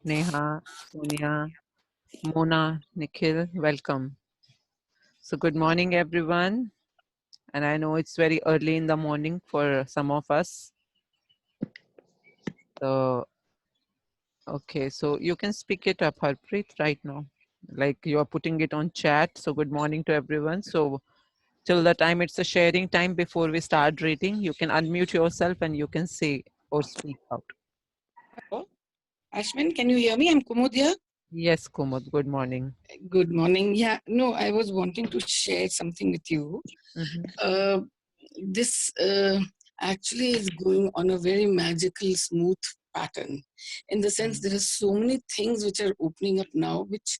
Neha, Sonia, Mona, Nikhil, welcome. So, good morning, everyone. And I know it's very early in the morning for some of us. So, okay, so you can speak it up, Harpreet, right now. Like you are putting it on chat. So, good morning to everyone. So, till the time it's a sharing time before we start reading, you can unmute yourself and you can say or speak out. Hello, Ashwin, can you hear me? I'm Kumud here. Yes, Kumud, good morning. Good morning. Yeah, no, I was wanting to share something with you. Mhm. This actually is going on a very magical, smooth pattern. In the sense, there are so many things which are opening up now, which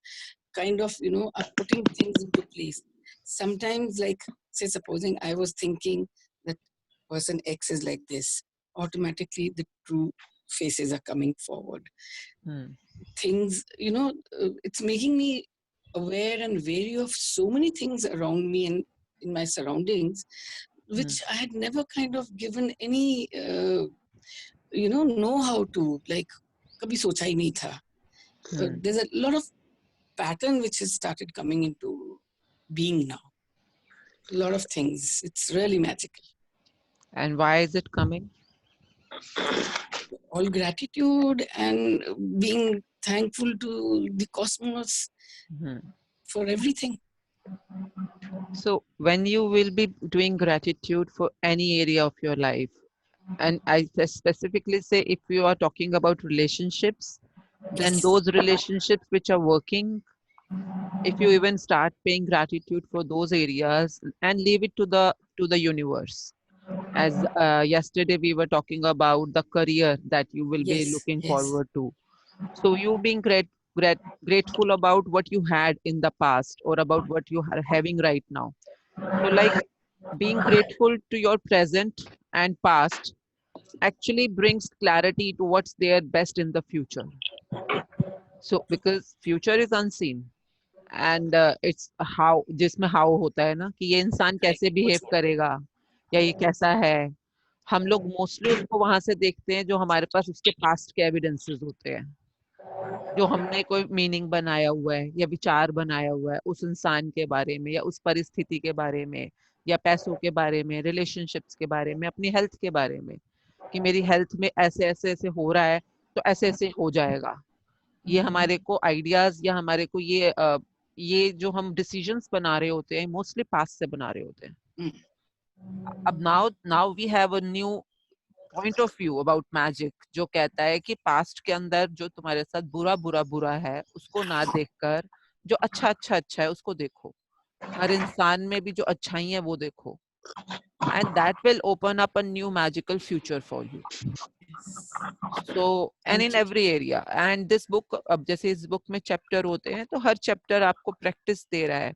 kind of, are putting things into place. Sometimes, like, say, supposing I was thinking that person X is like this, automatically the true faces are coming forward. Hmm. Things, it's making me aware and wary of so many things around me and in my surroundings, which I had never kind of given any, know how to, like, kabhi socha hi nahi tha. There's a lot of pattern which has started coming into being now. A lot of things. It's really magical. And why is it coming? All gratitude and being thankful to the cosmos Hmm. for everything. So, when you will be doing gratitude for any area of your life, and specifically say if you are talking about relationships, then Yes. those relationships which are working, if you even start paying gratitude for those areas and leave it to the universe. As yesterday we were talking about the career that you will be Yes. looking Yes. forward to. So you being grateful about what you had in the past or about what you are having right now. So like being grateful to your present and past actually brings clarity to what's there best in the future. So because future is unseen and it's how जिसमें how होता है ना कि ये इंसान Correct. कैसे behave करेगा या ये कैसा है, हम लोग मोस्टली उसको वहां से देखते हैं जो हमारे पास उसके पास्ट के एविडेंसेस होते हैं, जो हमने कोई मीनिंग बनाया हुआ है या विचार बनाया हुआ है उस इंसान के बारे में या उस परिस्थिति के बारे में या पैसों के बारे में, रिलेशनशिप्स के बारे में, अपनी हेल्थ के बारे में, कि मेरी हेल्थ में ऐसे ऐसे ऐसे हो रहा है तो ऐसे ऐसे हो जाएगा। ये हमारे को आइडियाज या हमारे को ये जो हम डिसीजंस बना रहे होते हैं मोस्टली पास्ट से बना रहे होते हैं। Mm. अब now we have a new point of view about magic जो कहता है कि पास्ट के अंदर जो तुम्हारे साथ बुरा बुरा बुरा है उसको ना देखकर जो अच्छा अच्छा अच्छा है उसको देखो, हर इंसान में भी जो अच्छाई है वो देखो, and that will open up a new magical future for you. So and Thank in you. every area, and this book, अब जैसे इस बुक में चैप्टर होते हैं तो हर चैप्टर आपको प्रैक्टिस दे रहा है।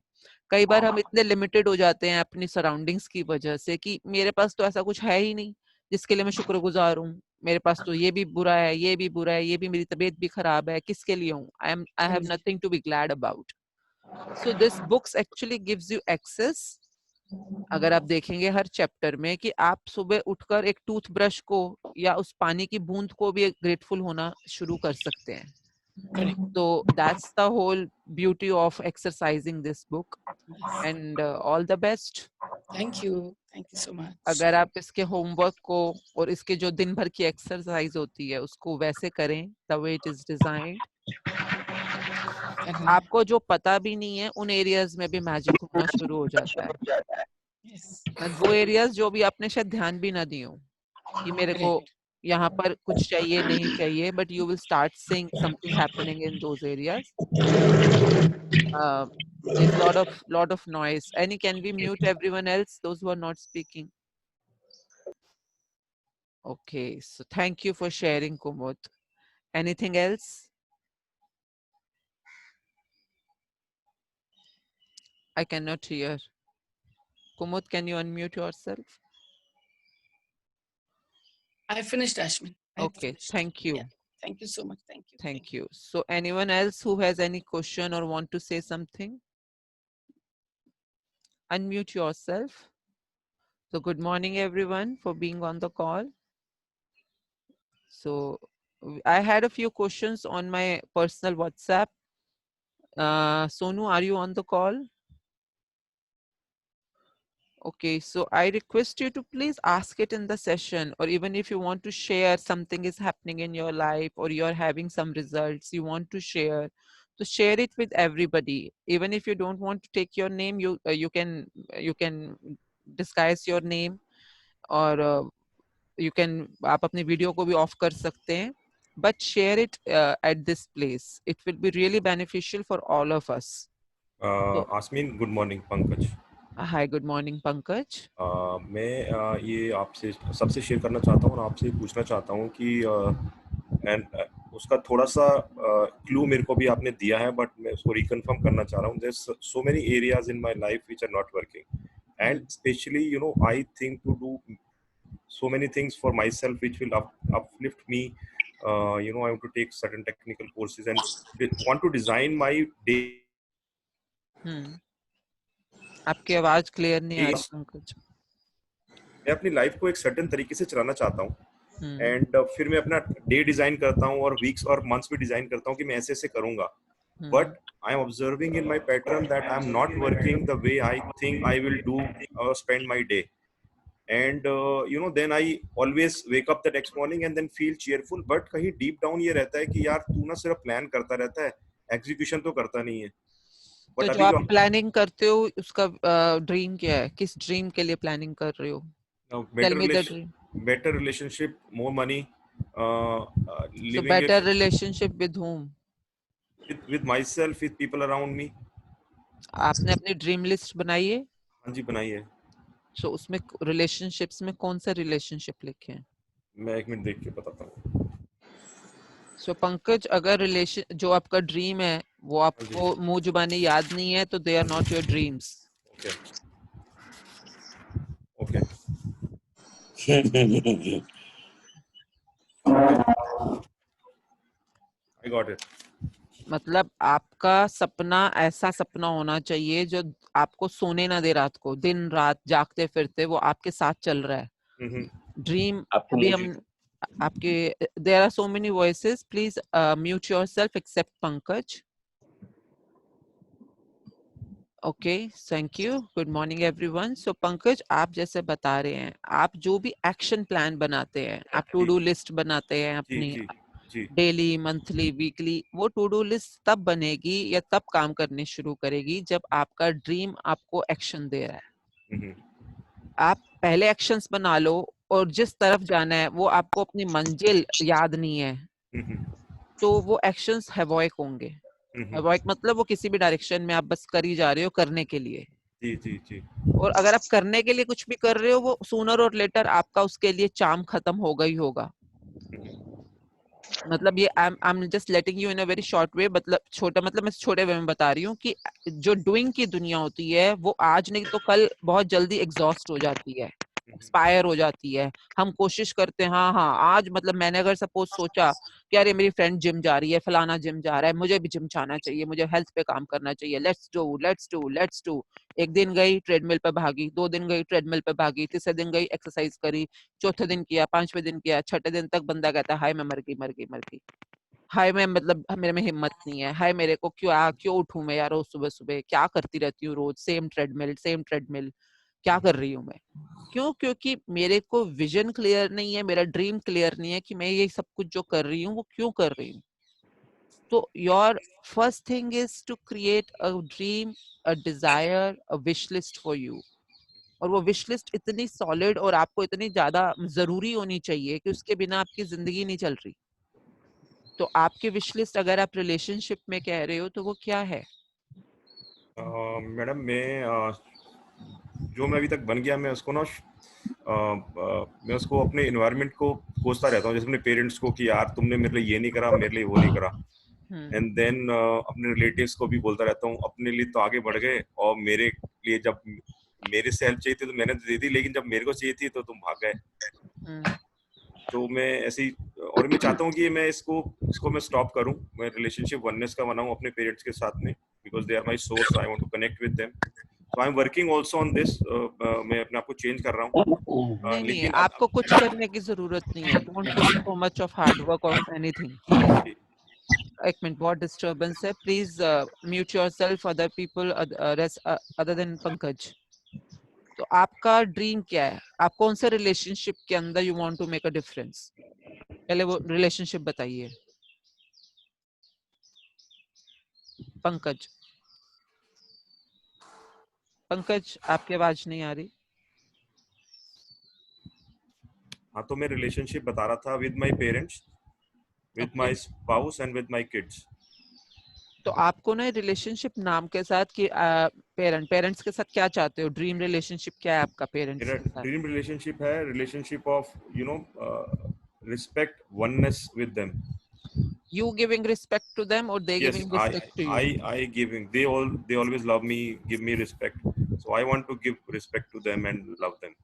कई बार हम इतने लिमिटेड हो जाते हैं अपनी सराउंडिंग्स की वजह से कि मेरे पास तो ऐसा कुछ है ही नहीं जिसके लिए मैं शुक्रगुजार हूँ, मेरे पास तो ये भी बुरा है, ये भी बुरा है, ये भी, मेरी तबीयत भी खराब है, किसके लिए हूँ, I have Correct. Nothing to be glad about. So this books actually gives you access. अगर आप देखेंगे हर चैप्टर में कि आप सुबह उठकर एक टूथब्रश को या उस पानी की बूंद को भी ग्रेटफुल होना शुरू कर सकते हैं। Correct. तो that's the whole beauty of exercising this book Yes. And all the best. Thank you. Thank you so much. अगर आप इसके होमवर्क को और इसके जो दिन भर की एक्सरसाइज होती है उसको वैसे करें the way it is designed, Correct. आपको जो पता भी नहीं है उन एरियाज में भी मैजिक होना शुरू हो जाता है। Yes. And वो एरियाज जो भी आपने शायद ध्यान भी ना दिए हो कि मेरे को Correct. यहाँ पर कुछ चाहिए नहीं चाहिए, but you will start seeing something happening in those areas. There's lot of noise. Any, can we mute everyone else, those who are not speaking? Okay, so thank you for sharing, Kumud. Anything else? I cannot hear. Kumud, can you unmute yourself? I finished, Ashwin. I Okay, finished. thank you. Yeah. Thank you so much. Thank you. Thank you. So anyone else who has any question or want to say something? Unmute yourself. So good morning, everyone, for being on the call. So I had a few questions on my personal WhatsApp. Sonu, are you on the call? Okay, so I request you to please ask it in the session, or even if you want to share something is happening in your life, or you're having some results you want to share, to share it with everybody. Even if you don't want to take your name, you can disguise your name, or you can आप अपनी video को भी of कर सकते हैं, but share it at this place. It will be really beneficial for all of us. So, Asmin, good morning. Pankaj, hi, good morning, Pankaj. मैं ये आपसे सबसे शेयर करना चाहता हूँ और आपसे पूछना चाहता हूँ कि उसका थोड़ा सा क्लू मेरे को भी आपने दिया है, बट मैं उसको रिकन्फर्म करना चाह रहा हूँ। There so many areas in my life which are not working, and specially I think to do so many things for myself which will uplift me. I want to take certain technical courses and want to design my day. आपकी आवाज clear नहीं आ रही पंकज। मैं अपनी life को एक certain तरीके से चलाना चाहता हूँ, एंड फिर मैं अपना डे डिजाइन करता हूँ और वीक्स और मंथ्स भी डिजाइन करता हूँ कि मैं ऐसे ऐसे करूंगा, but I am observing in my pattern that I am not working the way I think I will do spend my day, and then I always wake up the next morning and then feel cheerful, but कहीं deep down ये रहता है कि यार तू ना सिर्फ plan करता रहता है, एग्जीक्यूशन तो करता नहीं है। तो जो आप प्लानिंग करते हो उसका ड्रीम क्या है? किस ड्रीम के लिए प्लानिंग कर रहे हो? Tell me the dream. Better relationship, more money, so better relationship with whom? with myself, with people around me. आपने अपनी ड्रीम लिस्ट बनाई है? हाँ जी, बनाई है। So उसमें रिलेशनशिप्स में कौन सा रिलेशनशिप लिखे हैं? मैं एक मिनट देख के बताता हूँ। So पंकज, अगर रिलेशन जो आपका ड्रीम है वो आपको मुंह जुबानी याद नहीं है तो they are not your dreams. Okay. I got it. मतलब आपका सपना ऐसा सपना होना चाहिए जो आपको सोने ना दे रात को, दिन रात जागते फिरते वो आपके साथ चल रहा है। ड्रीम अभी हम आपके there are so many voices, please mute yourself except Pankaj. Okay, thank you. Good morning everyone. So Pankaj, आप जैसे बता रहे हैं, आप जो भी एक्शन प्लान बनाते हैं, आप टू डू लिस्ट बनाते हैं अपनी डेली, मंथली, वीकली, वो टू डू लिस्ट तब बनेगी या तब काम करनी शुरू करेगी जब आपका ड्रीम आपको एक्शन दे रहा है। आप पहले एक्शंस बना लो और जिस तरफ जाना है वो आपको अपनी मंजिल याद नहीं है, तो वो एक्शंस हेवॉइक होंगे। हेवॉइक मतलब वो किसी भी डायरेक्शन में आप बस कर ही जा रहे हो करने के लिए। जी। और अगर आप करने के लिए कुछ भी कर रहे हो, वो सूनर और लेटर आपका उसके लिए चार्म खत्म होगा ही होगा। मतलब ये I am just letting you in a very short way, मतलब छोटा, मतलब मैं छोटे वे में बता रही हूँ कि जो डूइंग की दुनिया होती है वो आज नहीं तो कल बहुत जल्दी एग्जॉस्ट हो जाती है, एक्सपायर हो जाती है। हम कोशिश करते हैं, हाँ आज मतलब मैंने अगर सपोज सोचा कि अरे मेरी फ्रेंड जिम जा रही है, फलाना जिम जा रहा है, मुझे भी जिम जाना चाहिए, मुझे हेल्थ पे काम करना चाहिए, लेट्स डू। एक दिन गई ट्रेडमिल पे भागी, 2 दिन गई ट्रेडमिल पे भागी, तीसरे दिन गई एक्सरसाइज करी, चौथे दिन किया, 5वें दिन किया, छठे दिन तक बंदा कहता है हाय मैं मर गई, हाय मैं मतलब मेरे में हिम्मत नहीं है, हाय मेरे को क्यों उठूं मैं यार रोज सुबह सुबह, क्या करती रहती हूँ रोज, सेम ट्रेडमिल, क्या कर रही हूँ मैं? क्यों? क्योंकि मेरे को विजन क्लियर नहीं है, मेरा ड्रीम क्लियर नहीं है कि मैं ये सब कुछ जो कर रही हूँ वो क्यों कर रही हूँ। तो your first thing is to create a dream, a desire, a wish list for you. और वो विश लिस्ट इतनी सॉलिड और आपको इतनी ज्यादा जरूरी होनी चाहिए कि उसके बिना आपकी जिंदगी नहीं चल रही। तो आपकी विश लिस्ट अगर आप रिलेशनशिप में कह रहे हो तो वो क्या है? मैडम, जो मैं अभी तक बन गया, मैं उसको ना मैं उसको अपने एनवायरनमेंट को कोसता रहता हूँ, जैसे अपने पेरेंट्स को कि यार तुमने मेरे लिए ये नहीं करा, मेरे लिए वो नहीं करा। एंड देन अपने रिलेटिव्स को भी बोलता रहता हूँ, अपने लिए तो आगे बढ़ गए और मेरे लिए जब मेरे से हेल्प चाहिए थी तो मैंने दे दी, लेकिन जब मेरे को चाहिए थी तो तुम भाग गए। तो मैं ऐसे ही, और मैं चाहता हूँ कि मैं इसको मैं स्टॉप करूँ, मैं रिलेशनशिप वननेस का बनाऊँ अपने पेरेंट्स के साथ में, because they are my source, I want to connect with them. So I'm working also on this. मैं अपने आप को चेंज कर रहा हूँ। नहीं नहीं, लेकिन आपको कुछ करने की जरूरत नहीं है. Don't put so much of hard work on anything. एक मिनट, बहुत डिस्टर्बेंस है. Please mute yourself. Other people other than Pankaj. तो आपका ड्रीम क्या है? आप कौन से रिलेशनशिप के अंदर you want to make a difference? पहले वो रिलेशनशिप बताइए. पंकज, पंकज आपकी आवाज नहीं आ रही. हाँ, तो मैं रिलेशनशिप बता रहा था with my parents, with my spouse and with my kids. तो आपको ना रिलेशनशिप नाम के साथ कि पेरेंट्स के साथ क्या चाहते हो? ड्रीम रिलेशनशिप क्या है आपका पेरेंट्स मेरा के साथ? ड्रीम रिलेशनशिप है relationship of respect, oneness with them. You giving respect to them or they Yes, giving respect to you? I giving. They always love me, give me respect. So I want to give respect to them and love them.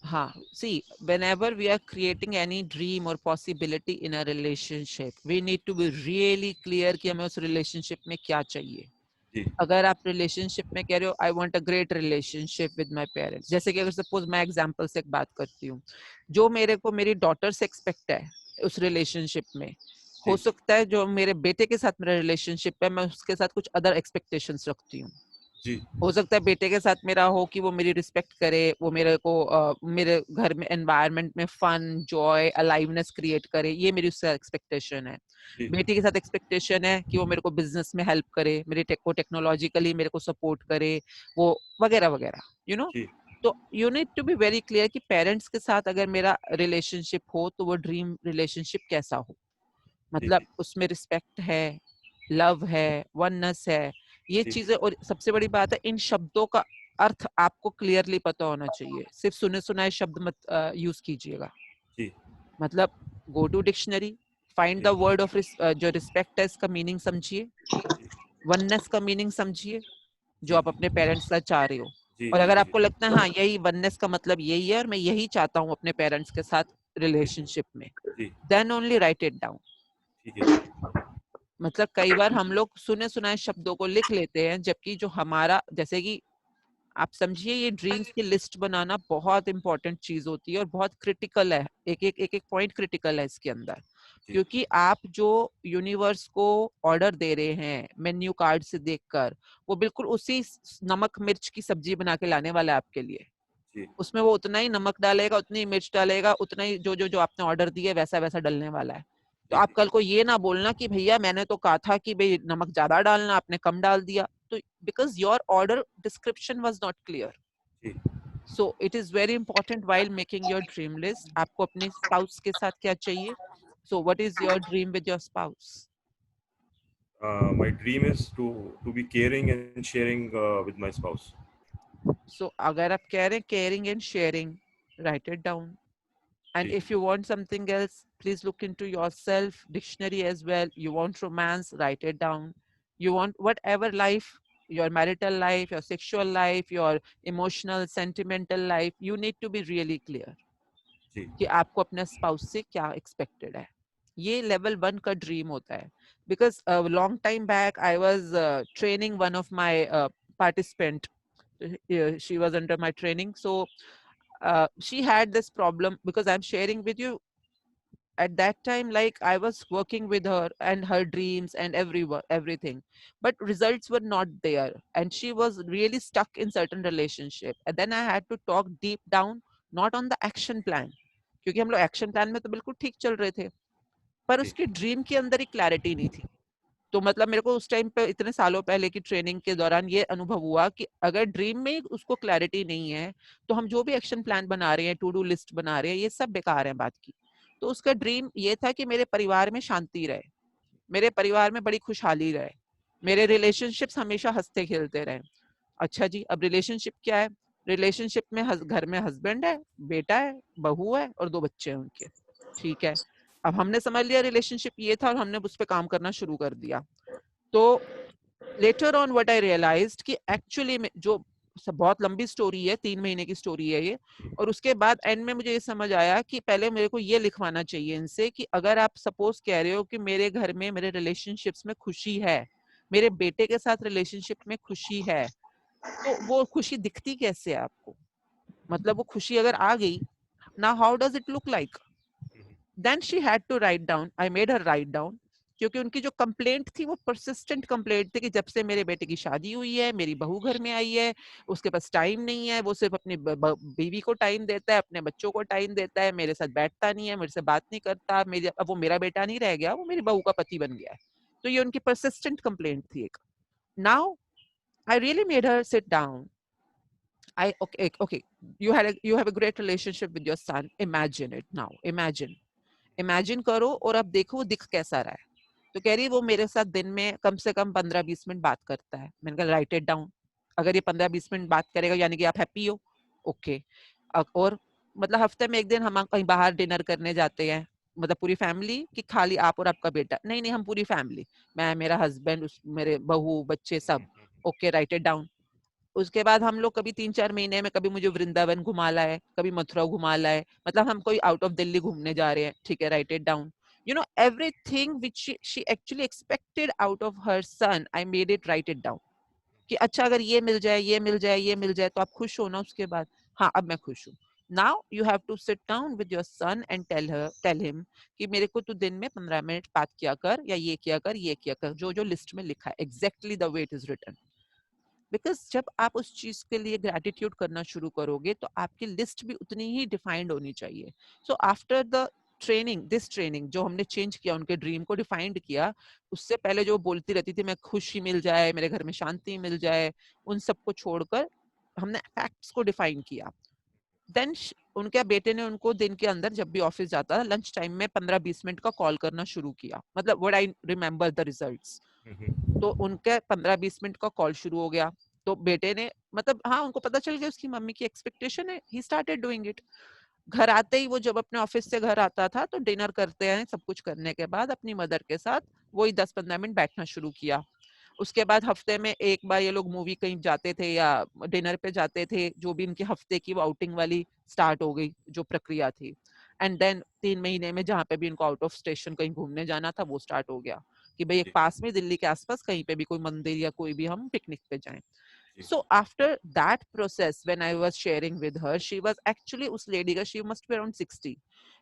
हाँ, see, whenever we are creating any dream or possibility in a relationship, we need to be really clear कि हमें उस relationship में क्या चाहिए. जी. अगर आप relationship में कह रहे हो I want a great relationship with my parents, जैसे कि अगर सपोज मैं एग्जांपल से एक बात करती हूँ, जो मेरे को मेरी डॉटर से एक्सपेक्ट है उस रिलेशनशिप में, हो सकता है जो मेरे बेटे के साथ मेरा रिलेशनशिप है मैं उसके साथ कुछ अदर एक्सपेक्टेशंस रखती हूँ. जी. हो सकता है बेटे के साथ मेरा हो कि वो मेरी रिस्पेक्ट करे, वो मेरे को मेरे घर में एनवायरनमेंट में फन, जॉय, अलाइवनेस क्रिएट करे, ये मेरी उससे एक्सपेक्टेशन है. बेटी के साथ एक्सपेक्टेशन है कि वो मेरे को बिजनेस में हेल्प करे, मेरे टेक्नोलॉजिकली मेरे को सपोर्ट करे, वो वगैरह वगैरह, यू नो. तो you need to be very clear कि पेरेंट्स के साथ अगर मेरा रिलेशनशिप हो तो वो ड्रीम रिलेशनशिप कैसा हो. मतलब उसमें रिस्पेक्ट है, लव है, वननेस है, ये चीजें. और सबसे बड़ी बात है, इन शब्दों का अर्थ आपको क्लियरली पता होना चाहिए. सिर्फ सुने सुनाए शब्द मत यूज कीजिएगा. मतलब go to dictionary, find the word of जो रिस्पेक्ट है इसका मीनिंग समझिए, वननेस का मीनिंग समझिए जो आप अपने पेरेंट्स का चाह रहे हो. और अगर आपको लगता है हाँ यही वननेस का मतलब यही है और मैं यही चाहता हूँ अपने पेरेंट्स के साथ रिलेशनशिप में, then only write it down. मतलब कई बार हम लोग सुने सुनाए शब्दों को लिख लेते हैं, जबकि जो हमारा, जैसे कि आप समझिए ये ड्रीम्स की लिस्ट बनाना बहुत इंपॉर्टेंट चीज होती है और बहुत क्रिटिकल है. एक पॉइंट क्रिटिकल है इसके अंदर, क्योंकि आप जो यूनिवर्स को ऑर्डर दे रहे हैं मेन्यू कार्ड से देखकर, वो बिल्कुल उसी नमक मिर्च की सब्जी बना के लाने वाला है आपके लिए. उसमें वो उतना ही नमक डालेगा, उतनी ही मिर्च डालेगा, उतना ही जो आपने ऑर्डर दिया वैसा वैसा डलने वाला है. तो आप कल को ये ना बोलना कि भैया मैंने तो कहा था कि भाई नमक ज्यादा डालना, आपने कम डाल दिया. तो because your order description was not clear. So it is very important while making your dream list, आपको अपने स्पाउस के साथ क्या चाहिए. So what is your dream with your spouse? My dream is to be caring and sharing with my spouse. So अगर आप कह रहे हैं caring and sharing, write it down. And if you want something else, please look into yourself dictionary as well. You want romance, write it down. You want whatever life, your marital life, your sexual life, your emotional sentimental life, you need to be really clear कि आपको अपने spouse से क्या expected है. ये level 1 का dream होता है. Because a long time back I was training one of my participant. She was under my training, so she had this problem, because I'm sharing with you at that time, like I was working with her and her dreams and everything, but results were not there and she was really stuck in certain relationship. And then I had to talk deep down, not on the action plan, क्योंकि हम लोग action plan में तो बिल्कुल ठीक चल रहे थे, पर उसकी ड्रीम के अंदर ही क्लैरिटी नहीं थी. तो मतलब मेरे को उस टाइम पे इतने सालों पहले की ट्रेनिंग के दौरान ये अनुभव हुआ कि अगर ड्रीम में उसको क्लैरिटी नहीं है तो हम जो भी एक्शन प्लान बना रहे हैं, टू डू लिस्ट बना रहे हैं, ये सब बेकार है बात की. तो उसका ड्रीम ये था कि मेरे परिवार में शांति रहे, मेरे परिवार में बड़ी खुशहाली रहे, मेरे रिलेशनशिप्स हमेशा हंसते खेलते रहे. अच्छा जी, अब रिलेशनशिप क्या है? रिलेशनशिप में घर में हस्बैंड है, बेटा है, बहू है और 2 बच्चे हैं उनके. ठीक है, अब हमने समझ लिया रिलेशनशिप ये था और हमने उस पर काम करना शुरू कर दिया. तो later on what I realized कि एक्चुअली में जो बहुत लंबी स्टोरी है, 3 महीने की स्टोरी है ये, और उसके बाद एंड में मुझे ये समझ आया कि पहले मेरे को ये लिखवाना चाहिए इनसे कि अगर आप सपोज कह रहे हो कि मेरे घर में मेरे रिलेशनशिप्स में खुशी है, मेरे बेटे के साथ रिलेशनशिप में खुशी है, तो वो खुशी दिखती कैसे है आपको? मतलब वो खुशी अगर आ गई, now how does it look like? Then she had to write down. I made her write down, क्योंकि उनकी जो कंप्लेंट थी वो परसिस्टेंट कंप्लेंट थी कि जब से मेरे बेटे की शादी हुई है, मेरी बहू घर में आई है, उसके पास टाइम नहीं है, वो सिर्फ अपनी बीवी को टाइम देता है, अपने बच्चों को टाइम देता है, मेरे साथ बैठता नहीं है, मेरे से बात नहीं करता, मेरी अब वो मेरा बेटा नहीं रह गया, वो मेरी बहू का पति बन गया है। तो ये उनकी परसिस्टेंट कंप्लेंट थी एक। Now I really made her sit down. Okay, you have a great relationship with your son. Imagine it now. Imagine करो और अब देखो वो दिख कैसा रहा है। तो कह रही है वो मेरे साथ दिन में कम से कम 15-20 मिनट बात करता है। मैंने कहा राइट इट डाउन। अगर ये 15-20 मिनट बात करेगा यानी कि आप हैप्पी हो। ओके। और मतलब हफ्ते में एक दिन हम कहीं बाहर डिनर करने जाते हैं, मतलब पूरी फैमिली कि खाली आप और आपका बेटा? नहीं नहीं, हम पूरी फैमिली, मैं, मेरा हस्बैंड, मेरे बहू, बच्चे, सब। Okay, right it down. उसके बाद हम लोग कभी 3-4 महीने में कभी मुझे वृंदावन घुमा लाए, कभी मथुरा घुमा लाए, मतलब हम कोई आउट ऑफ दिल्ली घूमने जा रहे हैं, ठीक है, write it down. You know, everything which she actually expected out of her son, I made it write it down. कि अच्छा अगर ये मिल जाए, ये मिल जाए, ये मिल जाए तो आप खुश हो ना उसके बाद? हाँ, अब मैं खुश हूँ। Now you have to sit down with your son and tell him कि मेरे को तू दिन में 15 मिनट बात किया कर, या ये किया कर, ये किया कर, जो जो लिस्ट में लिखा है, exactly the way it is written. Because जब आप उस चीज के लिए ग्रेटिट्यूड करना शुरू करोगे तो आपकी लिस्ट भी उतनी ही डिफाइंड होनी चाहिए। So after the training, this training जो हमने चेंज किया, उनके ड्रीम को डिफाइंड किया, उससे पहले जो बोलती रहती थी मैं खुशी मिल जाए, मेरे घर में शांति मिल जाए, उन सबको छोड़कर हमने फैक्ट्स को डिफाइन किया। देन उनके बेटे ने उनको दिन के अंदर जब भी ऑफिस जाता था लंच टाइम में 15-20 मिनट का कॉल करना शुरू किया, मतलब what I remember the results. तो उनके 15-20 मिनट का कॉल शुरू हो गया। तो बेटे ने, मतलब हाँ, उनको पता चल गया उसकी मम्मी की एक्सपेक्टेशन है, ही स्टार्टेड डूइंग इट। घर आते ही वो जब अपने ऑफिस से घर आता था तो डिनर करते हैं, सब कुछ करने के बाद अपनी मदर के साथ वही 10-15 मिनट बैठना शुरू किया। उसके बाद हफ्ते में एक बार ये लोग मूवी कहीं जाते थे या डिनर पे जाते थे, जो भी इनके हफ्ते की वो आउटिंग वाली स्टार्ट हो गई जो प्रक्रिया थी। एंड देन 3 महीने में जहाँ पे भी इनको आउट ऑफ स्टेशन कहीं घूमने जाना था वो स्टार्ट हो गया कि भाई एक पास में दिल्ली के आसपास कहीं पे भी कोई मंदिर या कोई भी हम पिकनिक पे जाएं। So after that process, when I was sharing with her, she was actually उस lady का, she must be around 60,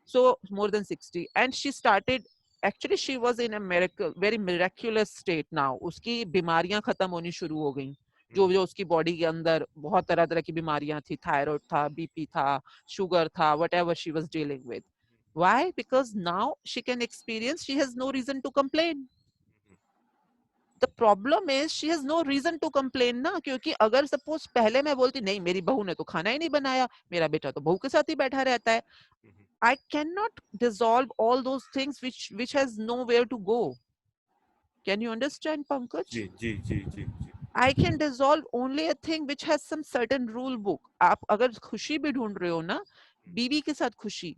so more than 60, and she started, actually she was in a miracle, very miraculous state now. उसकी बीमारियां खत्म होनी शुरू हो गई, जो जो उसकी बॉडी के अंदर बहुत तरह तरह की बीमारियां थी, थायराइड था, बीपी था, शुगर था, whatever she was dealing with. Why? Because now she can experience, she has no reason to complain. The problem is she has no reason to complain ना, क्योंकि अगर सपोज पहले मैं बोलती नहीं मेरी बहू ने तो खाना ही नहीं बनाया, मेरा बेटा तो बहू के साथ ही बैठा रहता है, I cannot dissolve all those things which has nowhere to go. Can you understand, Pankaj? जी जी जी जी जी। I can dissolve only a thing which has some certain rule book. आप अगर खुशी भी ढूंढ रहे हो ना, बीवी के साथ खुशी,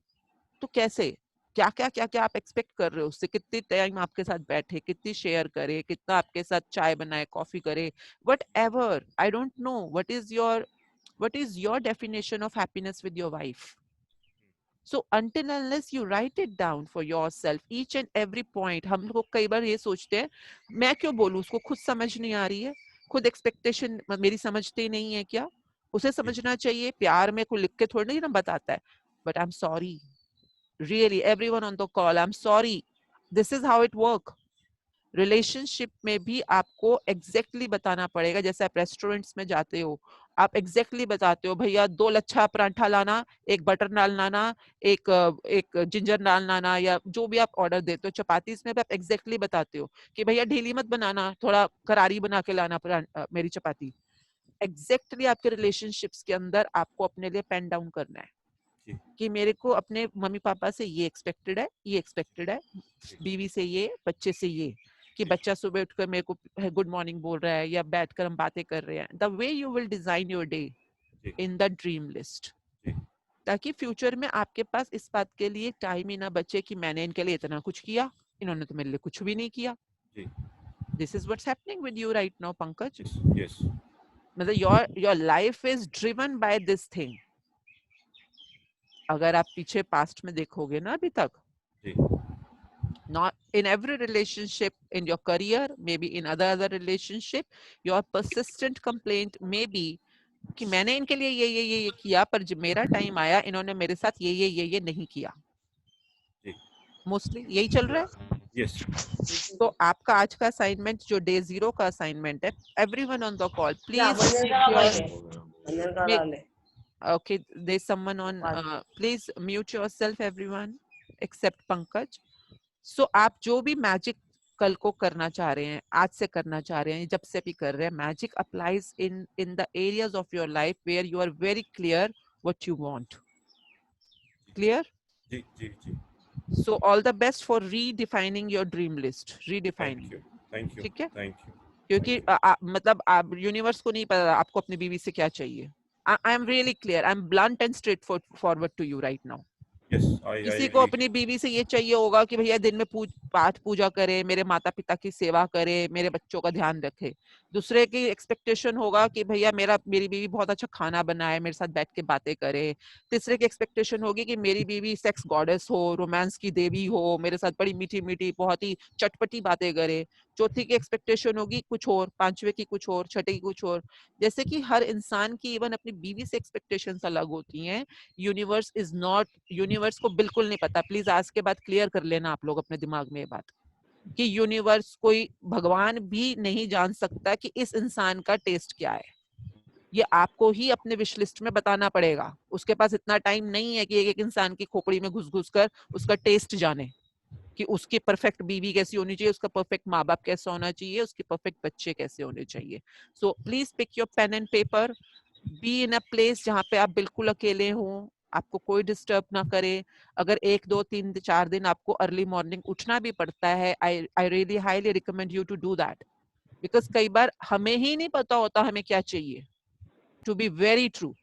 तो कैसे, क्या क्या क्या क्या आप एक्सपेक्ट कर रहे हो उससे? कितनी टाइम आपके साथ बैठे, कितनी शेयर करे, कितना आपके साथ चाय बनाए, कॉफी करे, what ever, I don't know what is your definition of happiness with your wife. So until unless you write it down for yourself, each and every point, हम लोग कई बार ये सोचते हैं मैं क्यों बोलूं, उसको खुद समझ नहीं आ रही है, खुद एक्सपेक्टेशन मेरी समझते ही नहीं है क्या? उसे समझना चाहिए, प्यार में कोई लिख के थोड़ी ना बताता है। But I am sorry, really everyone on the call, I'm sorry, this is how it work. Relationship में भी आपको एग्जैक्टली बताना पड़ेगा, जैसे आप रेस्टोरेंट्स में जाते हो, आप एग्जैक्टली बताते हो भैया 2 लच्छा पराठा लाना, 1 बटर नान लाना, एक जिंजर नान लाना, या जो भी आप ऑर्डर देते हो। चपाती में भी आप एग्जैक्टली बताते हो कि भैया ढीली मत बनाना, थोड़ा करारी बना के लाना मेरी चपाती। एग्जैक्टली आपके रिलेशनशिप्स के अंदर आपको अपने लिए पेन डाउन करना है कि मेरे को अपने मम्मी पापा से ये एक्सपेक्टेड है, ये एक्सपेक्टेड है, बीवी से ये, बच्चे से ये, कि बच्चा सुबह उठकर मेरे को गुड मॉर्निंग बोल रहा है या बैठकर हम बातें कर रहे हैं। The way you will design your day in the dream list, ताकि फ्यूचर में आपके पास इस बात के लिए टाइम ही ना बचे कि मैंने इनके लिए इतना कुछ किया, इन्होंने तो मेरे लिए कुछ भी नहीं किया। This is what's happening with you right now, Pankaj. मतलब your life is driven by this thing. अगर आप पीछे पास्ट में देखोगे ना अभी तक, not in every relationship, in your career, maybe in other relationship, your persistent complaint may be कि मैंने इनके लिए ये किया, पर जब मेरा टाइम आया इन्होंने मेरे साथ ये नहीं किया। मोस्टली यही चल रहा है। Yes. तो आपका आज का असाइनमेंट जो डे 0 का असाइनमेंट है, everyone on the call please, okay, there's someone on, please mute yourself everyone except Pankaj. So आप जो भी मैजिक कल को करना चाह रहे हैं, आज से करना चाह रहे हैं, जब से भी कर रहे हैं, magic applies in the areas of your life where you are very clear what you want. Clear? जी जी जी। So all the best for redefining your dream list. Redefining. Thank you. ठीक है? Thank you. क्योंकि मतलब आप universe को नहीं पता आपको अपनी बीवी से क्या चाहिए। I am really clear. I am blunt and straightforward to you right now. Yes, किसी को अपनी बीवी से ये चाहिए होगा कि भैया दिन में पाठ पूजा करे, मेरे माता पिता की सेवा करे, मेरे बच्चों का ध्यान रखे। दूसरे की एक्सपेक्टेशन होगा कि भैया मेरी बीवी बहुत अच्छा खाना बनाए, मेरे साथ बैठ के बातें करे। तीसरे की एक्सपेक्टेशन होगी कि मेरी बीवी सेक्स गॉडेस हो, रोमांस की देवी हो, मेरे साथ बड़ी मीठी मीठी बहुत ही चटपटी बातें करे। चौथी की एक्सपेक्टेशन होगी कुछ और, पांचवे की कुछ और, छठे की कुछ और। जैसे कि हर इंसान की इवन अपनी बीवी से एक्सपेक्टेशंस अलग होती हैं। यूनिवर्स को बिल्कुल नहीं पता। प्लीज आज के बाद क्लियर कर लेना आप लोग अपने दिमाग में ये बात कि यूनिवर्स कोई भगवान भी नहीं जान सकता कि इस इंसान का टेस्ट क्या है। ये आपको ही अपने विश लिस्ट में बताना पड़ेगा। उसके पास इतना टाइम नहीं है कि एक इंसान की खोपड़ी में घुस कर उसका टेस्ट जाने कि उसकी परफेक्ट बीवी कैसी होनी चाहिए, उसका परफेक्ट माँ बाप कैसा होना चाहिए, उसके परफेक्ट बच्चे कैसे होने चाहिए। So please pick your pen and paper, be in a place जहाँ पे आप बिल्कुल अकेले हों, आपको कोई डिस्टर्ब ना करे। अगर 1 2 3 4 दिन आपको अर्ली मॉर्निंग उठना भी पड़ता है, I really highly recommend you to do that, because कई बार हमें ही नहीं पता होता हमें क्या चाहिए, टू बी वेरी ट्रू।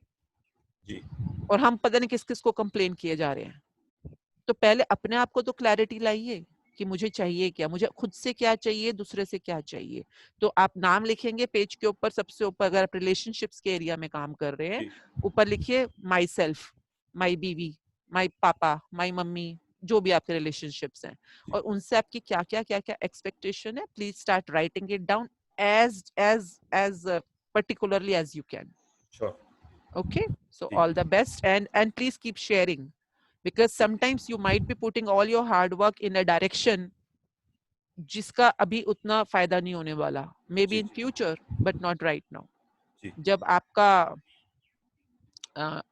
और हम पता नहीं किस किस को कंप्लेन किए जा रहे हैं। तो पहले अपने आप को तो क्लैरिटी लाइए कि मुझे चाहिए क्या, मुझे खुद से क्या चाहिए, दूसरे से क्या चाहिए। तो आप नाम लिखेंगे पेज के ऊपर, सबसे ऊपर अगर आप रिलेशनशिप्स के एरिया में काम कर रहे हैं, ऊपर लिखिए माई सेल्फ, माई बीवी, माई पापा, माई मम्मी, जो भी आपके रिलेशनशिप्स हैं, और उनसे आपकी क्या क्या एक्सपेक्टेशन है। Please start writing it down as particularly as you can. Sure. Okay, so all the best, and please keep sharing, because sometimes you might be putting all your hard work in a direction जिसका अभी उतना फायदा नहीं होने वाला, maybe in future but not right now. जब आपका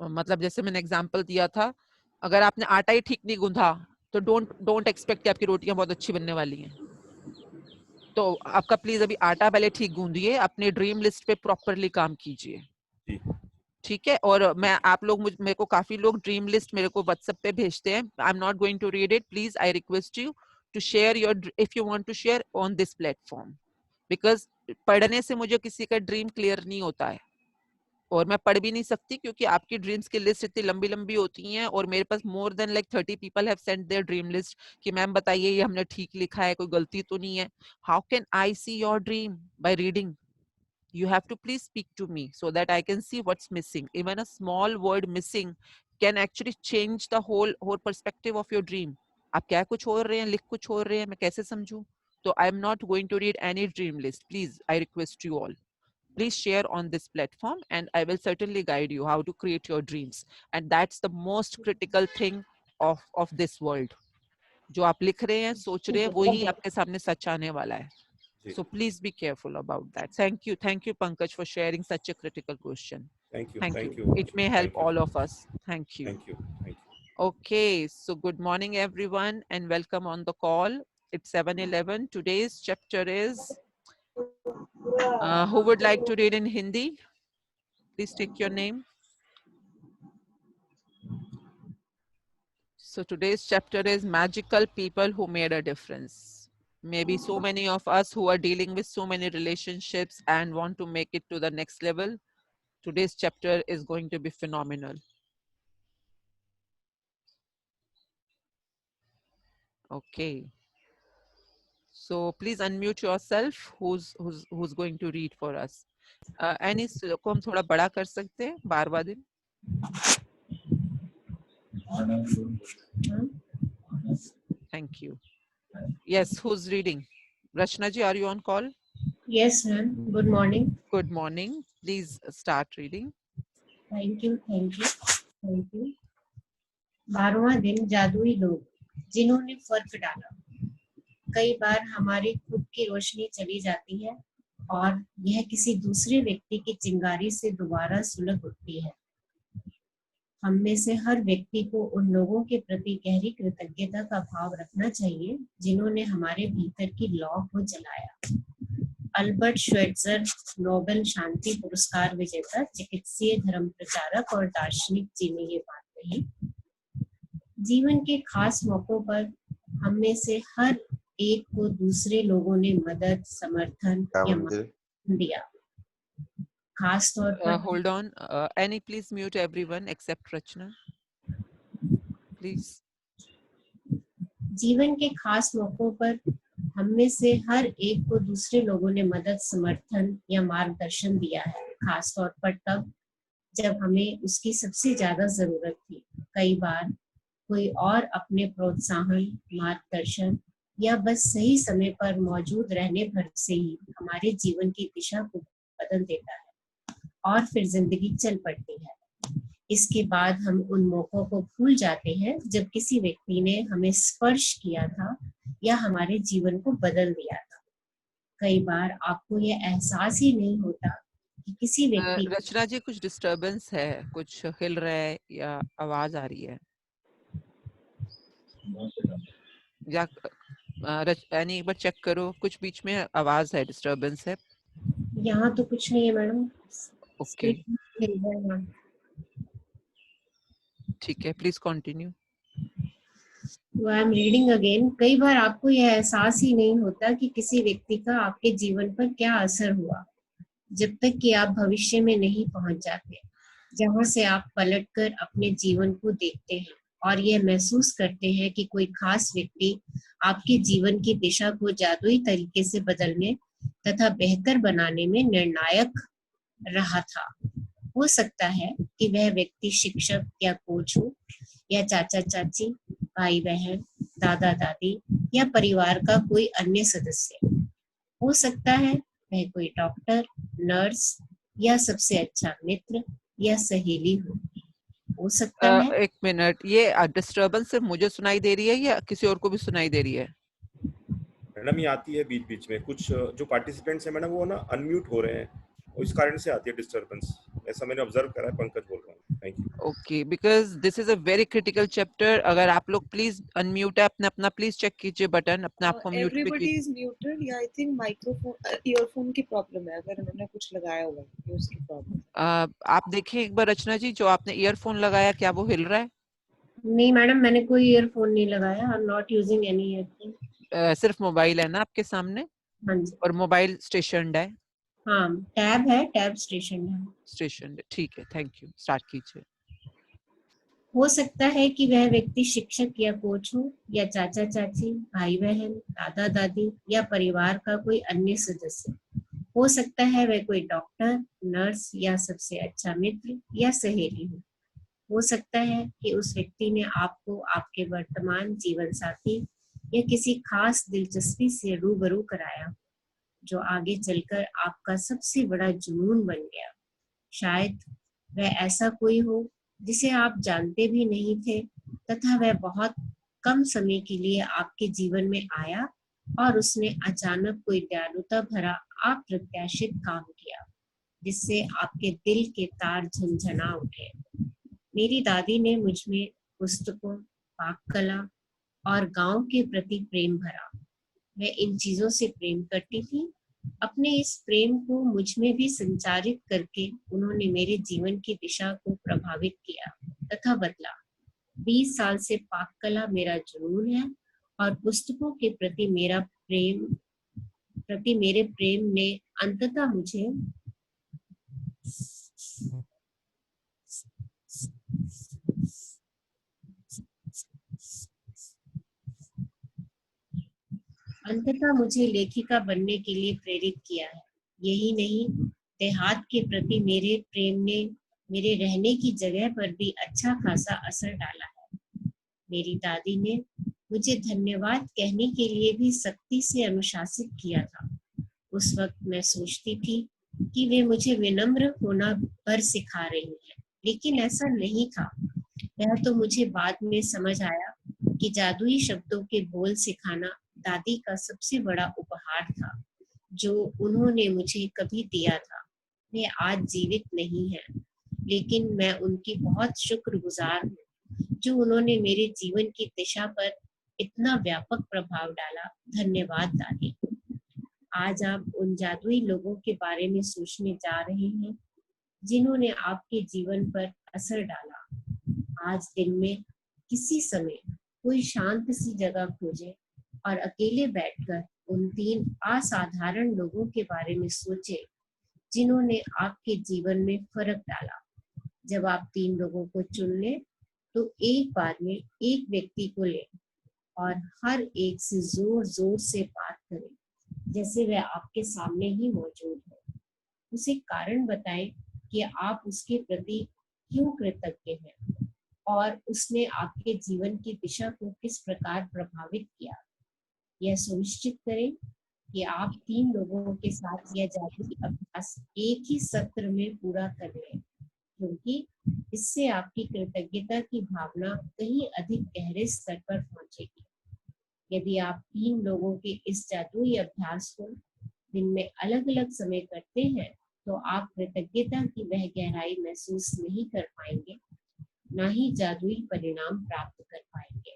मतलब जैसे मैंने एग्जांपल दिया था, अगर आपने आटा ही ठीक नहीं गूंधा तो डोंट एक्सपेक्ट कि आपकी रोटियां बहुत अच्छी बनने वाली हैं। तो आपका प्लीज अभी आटा पहले ठीक गूंदिए, अपने ड्रीम लिस्ट पे प्रॉपरली काम कीजिए, ठीक है। और मैं आप लोग मेरे को काफी लोग ड्रीम लिस्ट मेरे को व्हाट्सएप पे भेजते हैं। I am not going to read it, please I request you to share your, if you want to share on this platform, because पढ़ने से मुझे किसी का ड्रीम क्लियर नहीं होता है, और मैं पढ़ भी नहीं सकती क्योंकि आपकी ड्रीम्स की लिस्ट इतनी लंबी लंबी होती हैं। और मेरे पास more than like 30 people have sent their dream list कि मैम बताइए ये हमने ठीक लिखा है, कोई गलती तो नहीं है। How can I see your dream? By reading. You have to please speak to me so that I can see what's missing. Even a small word missing can actually change the whole perspective of your dream. आप क्या कुछ और रहे हैं, लिख कुछ और रहे हैं, मैं कैसे समझूं? तो I am not going to read any dream list. Please, I request you all. Please share on this platform and I will certainly guide you how to create your dreams. And that's the most critical thing of this world. जो आप लिख रहे हैं, सोच रहे हैं, वही आपके सामने सच आने वाला है. So please be careful about that. Thank you, Pankaj, for sharing such a critical question. Thank you. It may help all of us. Thank you. Thank you. Okay, so good morning, everyone, and welcome on the call. It's 7:11. Today's chapter is. Who would like to read in Hindi? Please take your name. So today's chapter is magical people who made a difference. Maybe so many of us who are dealing with so many relationships and want to make it to the next level. Today's chapter is going to be phenomenal. Okay. So please unmute yourself. Who's going to read for us? Any को हम थोड़ा बड़ा कर सकते हैं, बार दिन. Thank you. Yes, who's reading? Rachna ji, are you on call? Yes, ma'am. Good morning. Good morning. Please start reading. Thank you, thank you, thank you. 12वां दिन जादुई लोग जिन्होंने फर्क डाला। कई बार हमारी खुद की रोशनी चली जाती है और यह किसी दूसरे व्यक्ति की चिंगारी से दोबारा सुलग उठती है। हम में से हर व्यक्ति को उन लोगों के प्रति गहरी कृतज्ञता का भाव रखना चाहिए जिन्होंने हमारे भीतर की लौ को जलाया। अल्बर्ट श्वेट्जर, नोबेल शांति पुरस्कार विजेता चिकित्सीय धर्म प्रचारक और दार्शनिक जी ने ये बात कही। जीवन के खास मौकों पर हम में से हर एक को दूसरे लोगों ने मदद, समर्थन या मार्गदर्शन दिया। खास तौर पर Hold on. Annie, please mute everyone except Rachna. Please. जीवन के खास मौकों पर हम में से हर एक को दूसरे लोगों ने मदद, समर्थन या मार्गदर्शन दिया है, खास तौर पर तब जब हमें उसकी सबसे ज्यादा जरूरत थी। कई बार कोई और अपने प्रोत्साहन, मार्गदर्शन या बस सही समय पर मौजूद रहने भर से ही हमारे जीवन की दिशा को बदल देता है और फिर जिंदगी चल पड़ती है। इसके बाद हम उन मौकों को भूल जाते हैं जब किसी व्यक्ति ने हमें स्पर्श किया था या हमारे जीवन को बदल दिया था। कई बार आपको यह एहसास ही नहीं होता कि किसी व्यक्ति रचना जी, कुछ डिस्टरबेंस है, कुछ हिल रहा है या आवाज आ रही है? या एनी एक बार चेक करो, कुछ बीच में आवाज है, डिस्टरबेंस है। यहाँ तो कुछ नहीं है मैडम। ओके, ठीक है, please continue. I am reading again. कई बार आपको यह एहसास ही नहीं होता कि किसी व्यक्ति का आपके जीवन पर क्या असर हुआ जब तक कि आप भविष्य में नहीं पहुंच जाते, जहां से आप पलटकर अपने जीवन को देखते हैं और यह महसूस करते हैं कि कोई खास व्यक्ति आपके जीवन की दिशा को जादुई तरीके से बदलने तथा बेहतर बनाने में निर्णायक रहा था। हो सकता है कि वह व्यक्ति शिक्षक या कोच हो, या चाचा चाची, भाई बहन, दादा दादी या परिवार का कोई अन्य सदस्य। हो सकता है वह कोई डॉक्टर, नर्स या सबसे अच्छा मित्र या सहेली हो सकता है। एक मिनट, ये डिस्टरबेंस सिर्फ मुझे सुनाई दे रही है या किसी और को भी सुनाई दे रही है? मैडम ये आती है बीच बीच में, कुछ जो पार्टिसिपेंट्स हैं मैडम वो ना अनम्यूट हो रहे हैं, इस कारण से आती है डिस्टरबेंस, ऐसा मैंने ऑब्जर्व करा है। पंकज बोल रहा हूँ। Thank you. Okay, because this is a very critical chapter. अगर आप लोग प्लीज अनम्यूट है, अपना प्लीज चेक कीजिए बटन, अपने आप को म्यूट पे Everybody is muted या आई थिंक माइक्रोफोन ईयरफोन की प्रॉब्लम है, अगर उन्होंने कुछ लगाया हुआ है उसकी प्रॉब्लम। आप देखिए एक बार रचना जी, जो आपने ईयरफोन लगाया क्या वो हिल रहा है? नहीं मैडम, मैंने कोई ईयरफोन नहीं लगाया। आई am not using any earphone. सिर्फ मोबाइल है ना आपके सामने? हाँ जी। और मोबाइल स्टेशनड है? हाँ, टैब है, टैब स्टेशन है। स्टेशनड, ठीक है, थैंक यू, स्टार्ट कीजिए। हो सकता है कि वह व्यक्ति शिक्षक या कोच हो, या चाचा चाची, भाई बहन, दादा दादी या परिवार का कोई अन्य सदस्य। हो सकता है वह कोई डॉक्टर, नर्स या सबसे अच्छा मित्र या सहेली हो सकता है कि उस व्यक्ति ने आपको आपके वर्तमान जीवन साथी या किसी खास दिलचस्पी से रूबरू कराया, जो आगे चलकर आपका सबसे बड़ा जुनून बन गया। शायद वह ऐसा कोई हो जिसे आप जानते भी नहीं थे, तथा वह बहुत कम समय के लिए आपके जीवन में आया और उसने अचानक कोई दयालुता भरा अप्रत्याशित काम किया, जिससे आपके दिल के तार झंझना उठे। मेरी दादी ने मुझ में पुस्तकों, पाक कला और गांव के प्रति प्रेम भरा। वह इन चीजों से प्रेम करती थी। अपने इस प्रेम को मुझ में भी संचारित करके उन्होंने मेरे जीवन की दिशा को प्रभावित किया तथा बदला। 20 साल से पाक कला मेरा जुनून है और पुस्तकों के प्रति मेरे प्रेम ने अंततः मुझे लेखिका बनने के लिए प्रेरित किया है। यही नहीं, देहात के प्रति मेरे प्रेम ने मेरे रहने की जगह पर भी अच्छा खासा असर डाला है। मेरी दादी ने मुझे धन्यवाद कहने के लिए भी सख्ती से अनुशासित किया था। उस वक्त मैं सोचती थी कि वे मुझे विनम्र होना पर सिखा रही हैं, लेकिन ऐसा नहीं था। यह तो मुझे बाद में समझ आया कि जादुई शब्दों के बोल सिखाना दादी का सबसे बड़ा उपहार था जो उन्होंने मुझे कभी दिया था। वे आज जीवित नहीं हैं, लेकिन मैं उनकी बहुत शुक्रगुजार हूँ जो उन्होंने मेरे जीवन की दिशा पर इतना व्यापक प्रभाव डाला। धन्यवाद दादी। आज आप उन जादुई लोगों के बारे में सोचने जा रहे हैं जिन्होंने आपके जीवन पर असर डाला। आज दिन में किसी समय कोई शांत सी जगह खोजें और अकेले बैठकर उन 3 असाधारण लोगों के बारे में सोचें जिन्होंने आपके जीवन में फर्क डाला। जब आप 3 लोगों को चुन लें तो एक बार में एक व्यक्ति को लें और हर एक से जोर जोर से बात करें जैसे वह आपके सामने ही मौजूद है। उसे कारण बताएं कि आप उसके प्रति क्यों कृतज्ञ हैं और उसने आपके जीवन की दिशा को किस प्रकार प्रभावित किया। यह सुनिश्चित करें कि आप 3 लोगों के साथ यह जादुई अभ्यास एक ही सत्र में पूरा कर लें, क्योंकि इससे आपकी कृतज्ञता की भावना कहीं अधिक गहरे स्तर पर पहुंचेगी। यदि आप 3 लोगों के इस जादुई अभ्यास को दिन में अलग अलग समय करते हैं तो आप कृतज्ञता की वह गहराई महसूस नहीं कर पाएंगे, ना ही जादुई परिणाम प्राप्त कर पाएंगे।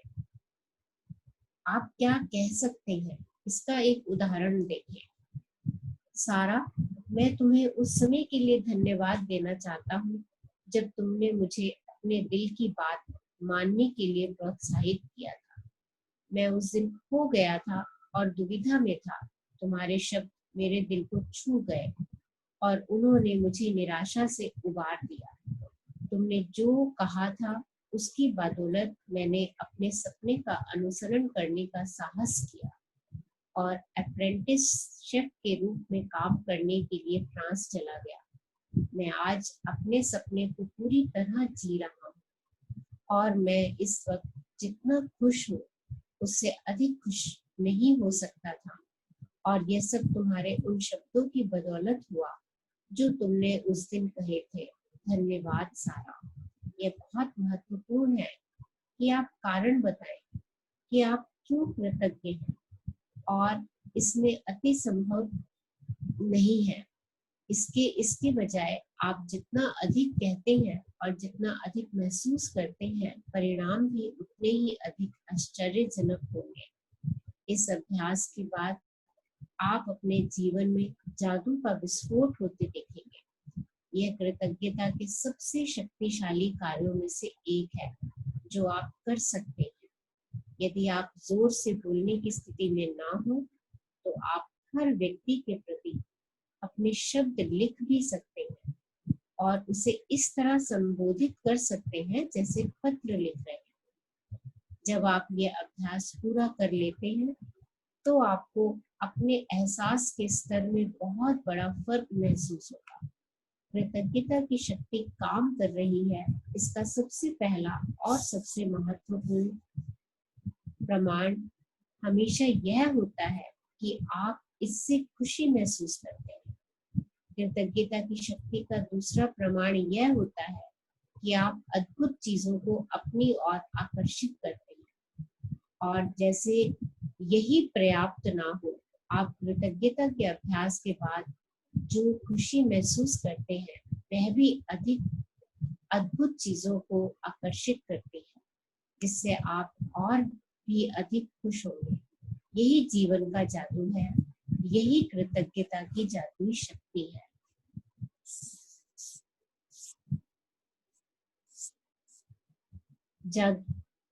आप क्या कह सकते हैं, इसका एक उदाहरण देखिए। सारा, मैं तुम्हें उस समय के लिए धन्यवाद देना चाहता हूँ जब तुमने मुझे अपने दिल की बात मानने के लिए प्रोत्साहित किया था। मैं उस दिन खो गया था और दुविधा में था। तुम्हारे शब्द मेरे दिल को छू गए और उन्होंने मुझे निराशा से उबार दिया। तुमने जो कहा था उसकी बदौलत मैंने अपने सपने का अनुसरण करने का साहस किया और अप्रेंटिस शेफ के रूप में काम करने के लिए फ्रांस चला गया। मैं आज अपने सपने को पूरी तरह जी रहा हूँ और मैं इस वक्त जितना खुश हूँ उससे अधिक खुश नहीं हो सकता था। और यह सब तुम्हारे उन शब्दों की बदौलत हुआ जो तुमने उस दिन कहे थे। धन्यवाद सारा। यह बहुत महत्वपूर्ण है कि आप कारण बताएं कि आप क्यों कृतज्ञ हैं और इसमें अति संभव नहीं है। इसके बजाय आप जितना अधिक कहते हैं और जितना अधिक महसूस करते हैं, परिणाम भी उतने ही अधिक आश्चर्यजनक होंगे। इस अभ्यास के बाद आप अपने जीवन में जादू का विस्फोट होते देखेंगे। यह कृतज्ञता के सबसे शक्तिशाली कार्यों में से एक है जो आप कर सकते हैं। यदि आप जोर से बोलने की स्थिति में ना हो तो आप हर व्यक्ति के प्रति अपने शब्द लिख भी सकते हैं और उसे इस तरह संबोधित कर सकते हैं जैसे पत्र लिख रहे हैं। जब आप ये अभ्यास पूरा कर लेते हैं तो आपको अपने एहसास के स्तर में बहुत बड़ा फर्क महसूस होगा। कृतज्ञता की शक्ति काम कर रही है, इसका सबसे पहला और सबसे महत्वपूर्ण प्रमाण हमेशा यह होता है कि आप इससे खुशी महसूस करते हैं। कृतज्ञता की शक्ति का दूसरा प्रमाण यह होता है कि आप अद्भुत चीजों को अपनी ओर आकर्षित करते हैं। और जैसे यही पर्याप्त ना हो, आप कृतज्ञता के अभ्यास के बाद जो खुशी महसूस करते हैं वह भी अधिक अद्भुत चीजों को आकर्षित करती है, जिससे आप और भी अधिक खुश होंगे। यही जीवन का जादू है, यही कृतज्ञता की जादुई शक्ति है।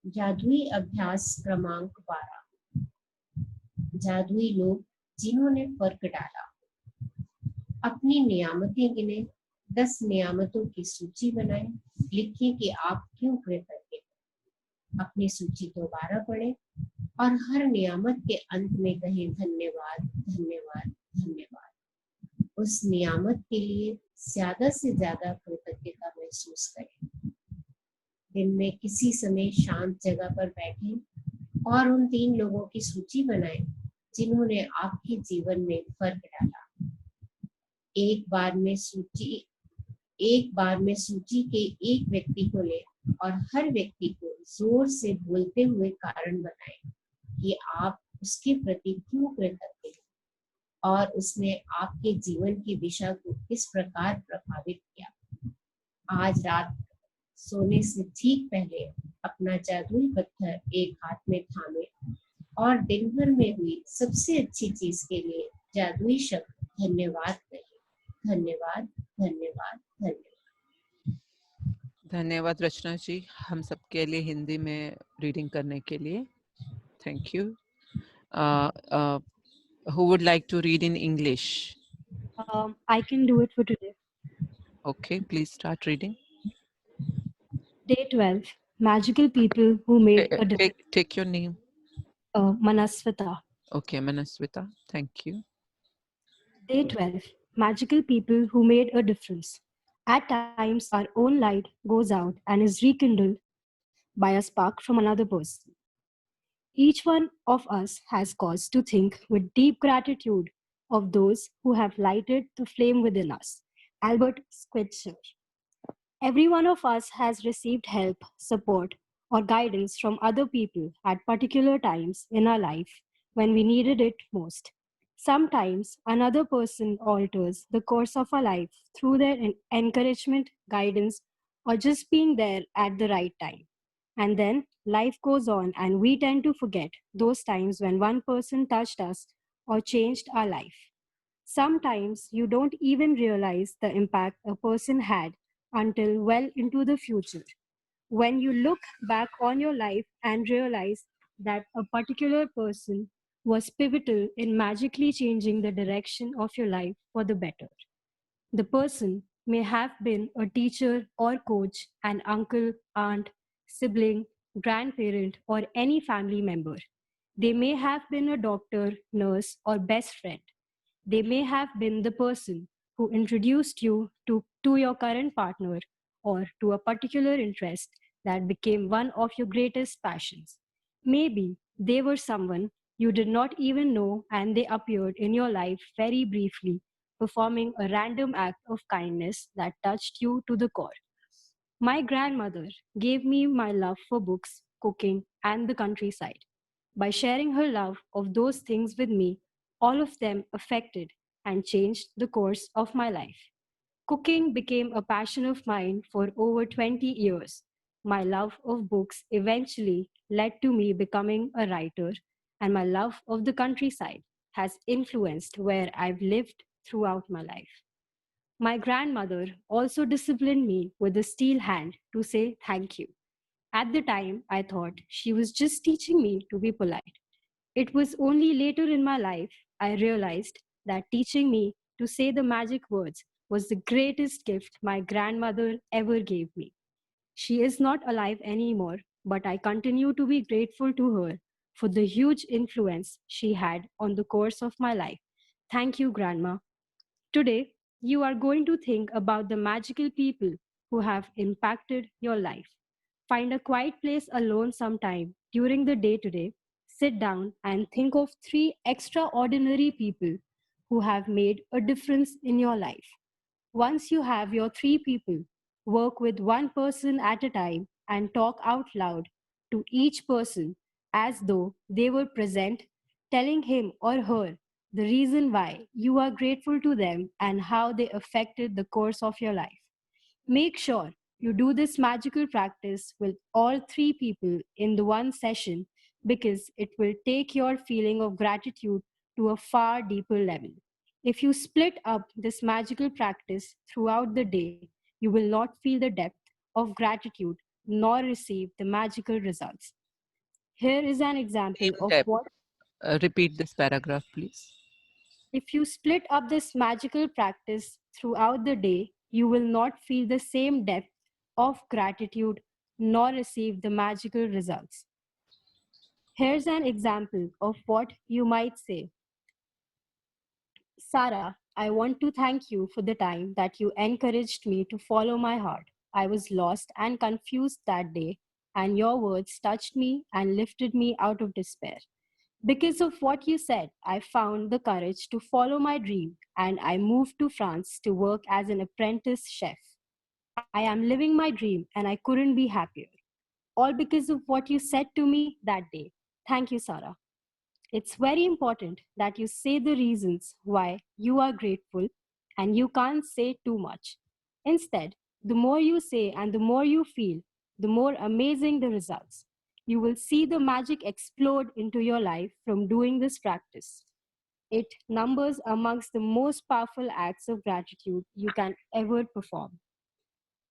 जादुई अभ्यास क्रमांक 12। जादुई लोग जिन्होंने फर्क डाला। अपनी नियामतें गिने, 10 नियामतों की सूची बनाएं। लिखिए कि आप क्यों कृतज्ञ हैं। अपनी सूची दोबारा पढ़ें और हर नियामत के अंत में कहें धन्यवाद, धन्यवाद, धन्यवाद। उस नियामत के लिए ज्यादा से ज्यादा कृतज्ञता महसूस करें। दिन में किसी समय शांत जगह पर बैठें और उन 3 लोगों की सूची बनाएं जिन्होंने आपके जीवन में फर्क डाला। एक बार में सूची के एक व्यक्ति को लें और हर व्यक्ति को जोर से बोलते हुए कारण बताएं कि आप उसके प्रति क्यों कृतज्ञ हैं और उसने आपके जीवन की दिशा को किस प्रकार प्रभावित किया। आज रात सोने से ठीक पहले अपना जादुई पत्थर एक हाथ में थामे और दिन भर में हुई सबसे अच्छी चीज के लिए जादुई शब्द धन्यवाद कहें। धन्यवाद, धन्यवाद, धन्यवाद। धन्यवाद रचना जी, हम सबके लिए हिंदी में रीडिंग करने के लिए। Thank you. Who would like to read in English? I can do it for today. Okay, please start reading. Day 12. Magical people who made a difference. Take your name. Manaswita. Okay, Manaswita. Thank you. Day 12. Magical people who made a difference. At times, our own light goes out and is rekindled by a spark from another person. Each one of us has cause to think with deep gratitude of those who have lighted the flame within us. Albert Schweitzer. Every one of us has received help, support, or guidance from other people at particular times in our life when we needed it most. Sometimes another person alters the course of our life through their encouragement, guidance, or just being there at the right time. And then life goes on, and we tend to forget those times when one person touched us or changed our life. Sometimes you don't even realize the impact a person had until well into the future. When you look back on your life and realize that a particular person was pivotal in magically changing the direction of your life for the better. The person may have been a teacher or coach, an uncle, aunt, sibling, grandparent, or any family member. They may have been a doctor, nurse, or best friend. They may have been the person who introduced you to your current partner or to a particular interest that became one of your greatest passions. Maybe they were someone you did not even know and they appeared in your life very briefly, performing a random act of kindness that touched you to the core. My grandmother gave me my love for books, cooking, and the countryside. By sharing her love of those things with me, all of them affected and changed the course of my life. Cooking became a passion of mine for over 20 years. My love of books eventually led to me becoming a writer, and my love of the countryside has influenced where I've lived throughout my life. My grandmother also disciplined me with a steel hand to say thank you. At the time, I thought she was just teaching me to be polite. It was only later in my life I realized that teaching me to say the magic words was the greatest gift my grandmother ever gave me. She is not alive anymore, but I continue to be grateful to her for the huge influence she had on the course of my life. Thank you, Grandma. Today, you are going to think about the magical people who have impacted your life. Find a quiet place alone sometime during the day today. Sit down and think of 3 extraordinary people who have made a difference in your life. Once you have your 3 people, work with one person at a time and talk out loud to each person as though they were present, telling him or her the reason why you are grateful to them and how they affected the course of your life. Make sure you do this magical practice with all 3 people in the one session because it will take your feeling of gratitude to a far deeper level. If you split up this magical practice throughout the day, you will not feel the depth of gratitude nor receive the magical results. Here is an example In of depth. what Repeat this paragraph, please. if you split up this magical practice throughout the day, you will not feel the same depth of gratitude nor receive the magical results. Here's an example of what you might say. Sarah, I want to thank you for the time that you encouraged me to follow my heart. I was lost and confused that day, and your words touched me and lifted me out of despair. Because of what you said, I found the courage to follow my dream and I moved to France to work as an apprentice chef. I am living my dream and I couldn't be happier. All because of what you said to me that day. Thank you, Sarah. It's very important that you say the reasons why you are grateful, and you can't say too much. Instead, the more you say and the more you feel, the more amazing the results. You will see the magic explode into your life from doing this practice. It numbers amongst the most powerful acts of gratitude you can ever perform.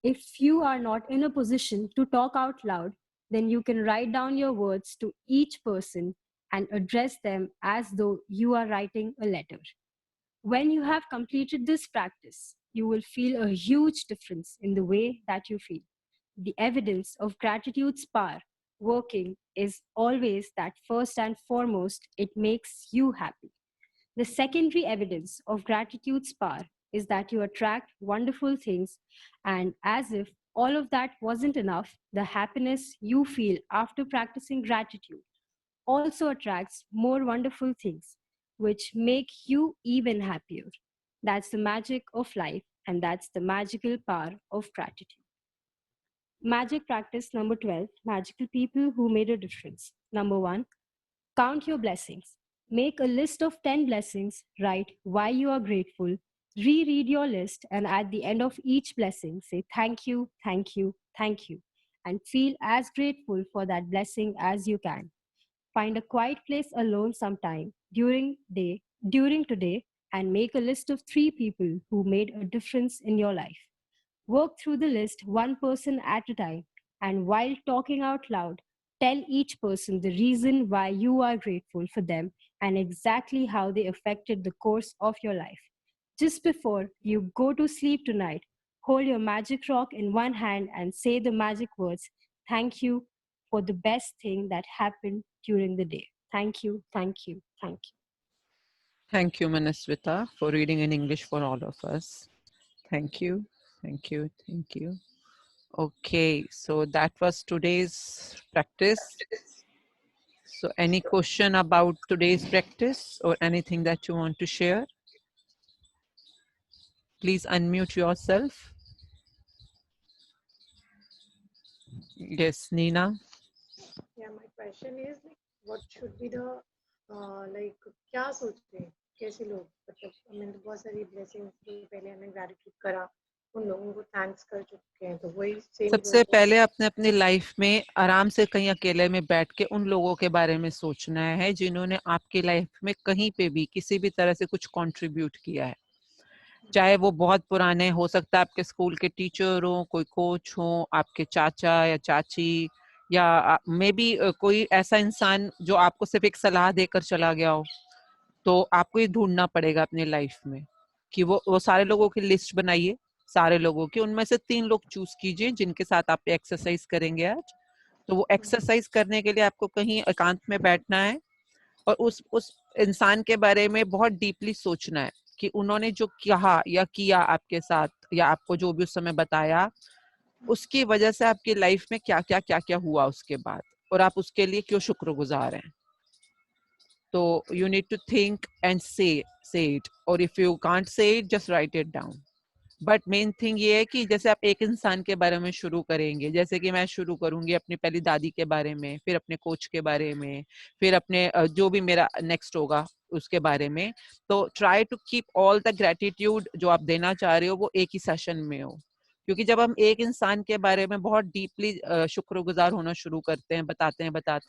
If you are not in a position to talk out loud, then you can write down your words to each person and address them as though you are writing a letter. When you have completed this practice, you will feel a huge difference in the way that you feel. The evidence of gratitude's power working is always that first and foremost, it makes you happy. The secondary evidence of gratitude's power is that you attract wonderful things, and as if all of that wasn't enough, the happiness you feel after practicing gratitude also attracts more wonderful things, which make you even happier. That's the magic of life, and that's the magical power of gratitude. Magic practice number 12, magical people who made a difference. Number 1, count your blessings. Make a list of 10 blessings, write why you are grateful, reread your list, and at the end of each blessing, say thank you, thank you, thank you, and feel as grateful for that blessing as you can. Find a quiet place alone sometime during today and make a list of 3 people who made a difference in your life. Work through the list one person at a time, and while talking out loud, tell each person the reason why you are grateful for them and exactly how they affected the course of your life. Just before you go to sleep tonight, hold your magic rock in one hand and say the magic words, thank you for the best thing that happened during the day. Thank you, thank you, thank you. Thank you, Manaswita, for reading in English for all of us. Thank you, thank you, thank you. Okay, so that was today's practice. So any question about today's practice or anything that you want to share? Please unmute yourself. Yes, Nina. Yeah, my question is like, what should be the like क्या सोचते हैं कैसे लोग मतलब हमें तो बहुत सारी blessings थी पहले हमने gratitude करा उन लोगों को thanks कर चुके हैं तो वही same सबसे पहले अपने अपनी लाइफ में आराम से कहीं अकेले में बैठ के उन लोगों के बारे में सोचना है जिन्होंने आपकी लाइफ में कहीं पे भी किसी भी तरह से कुछ कंट्रीब्यूट किया है, चाहे वो बहुत पुराने हो सकता है, आपके स्कूल के टीचर हो, कोई कोच हो, आपके चाचा या चाची, या मे बी कोई ऐसा इंसान जो आपको सिर्फ एक सलाह देकर चला गया हो। तो आपको ये ढूंढना पड़ेगा अपनी लाइफ में कि वो सारे लोगों की लिस्ट बनाइए, सारे लोगों की, उनमें से 3 लोग चूज कीजिए जिनके साथ आप एक्सरसाइज करेंगे आज। तो वो एक्सरसाइज करने के लिए आपको कहीं एकांत में बैठना है और उस इंसान के बारे में बहुत डीपली सोचना है कि उन्होंने जो कहा या किया आपके साथ या आपको जो भी उस समय बताया, उसकी वजह से आपकी लाइफ में क्या क्या हुआ उसके बाद, और आप उसके लिए क्यों शुक्रगुजार हैं। तो you need to think and say it, or if you can't say it, just write it down. But main thing ये है कि जैसे आप एक इंसान के बारे में शुरू करेंगे, जैसे कि मैं शुरू करूंगी अपनी पहली दादी के बारे में, फिर अपने कोच के बारे में, फिर अपने जो भी मेरा नेक्स्ट होगा उसके बारे में, तो try to keep all the gratitude जो आप देना चाह रहे हो वो एक ही सेशन में हो। क्योंकि जब हम एक इंसान के बारे में बहुत डीपली शुक्रगुजार होना शुरू करते हैं, बताते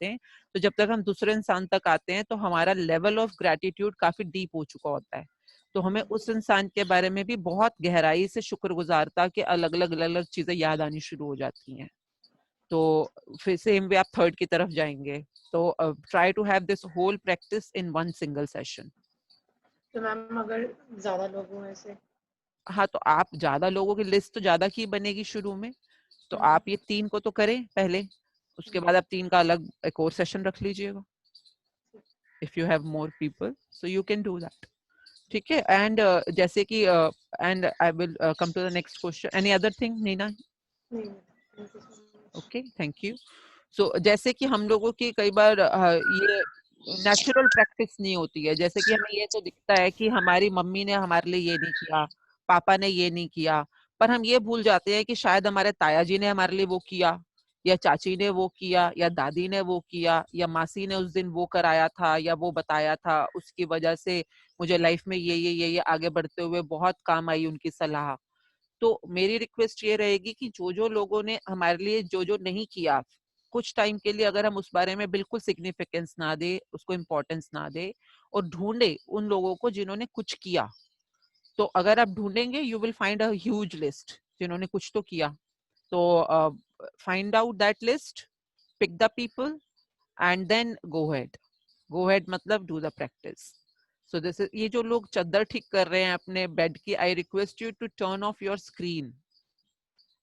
हैं, तो जब तक हम दूसरे इंसान तक आते हैं तो हमारा लेवल ऑफ ग्रेटिट्यूड काफी डीप हो चुका होता है। तो हमें उस इंसान के बारे में भी बहुत गहराई से शुक्रगुजारता के अलग अलग चीजें याद आनी शुरू हो जाती हैं। तो फिर सेम वे आप थर्ड की तरफ जाएंगे। तो try to have this whole practice in one single session. तो मैम अगर ज्यादा लोग हो ऐसे, हाँ, तो आप ज्यादा लोगों की लिस्ट तो ज्यादा की बनेगी शुरू में, तो आप ये 3 को तो करें पहले, उसके बाद आप 3 का अलग एक और सेशन रख लीजिएगा। If you have more people so you can do that. ठीक है। एंड जैसे कि and I will come to the next question. Any other thing Neena? नहीं, ओके, थैंक यू। सो जैसे कि हम लोगों की कई बार ये नेचुरल प्रैक्टिस नहीं होती है, जैसे कि हमें ये तो दिखता है कि हमारी मम्मी ने हमारे लिए ये नहीं किया, पापा ने ये नहीं किया, पर हम ये भूल जाते हैं कि शायद हमारे ताया जी ने हमारे लिए वो किया, या चाची ने वो किया, या दादी ने वो किया, या मासी ने उस दिन वो कराया था या वो बताया था, उसकी वजह से मुझे लाइफ में ये आगे बढ़ते हुए बहुत काम आई उनकी सलाह। तो मेरी रिक्वेस्ट ये रहेगी कि जो जो लोगों ने हमारे लिए जो जो नहीं किया, कुछ टाइम के लिए अगर हम उस बारे में बिल्कुल सिग्निफिकेंस ना दे, उसको इम्पोर्टेंस ना दे, और ढूंढे उन लोगों को जिन्होंने कुछ किया। तो अगर आप ढूंढेंगे you will find a huge list जिन्होंने कुछ तो किया। तो find out that list, pick the people, and then go head मतलब do the practice. So this is, ये जो लोग चद्दर ठीक कर रहे हैं अपने बेड की, I request you to turn off your screen,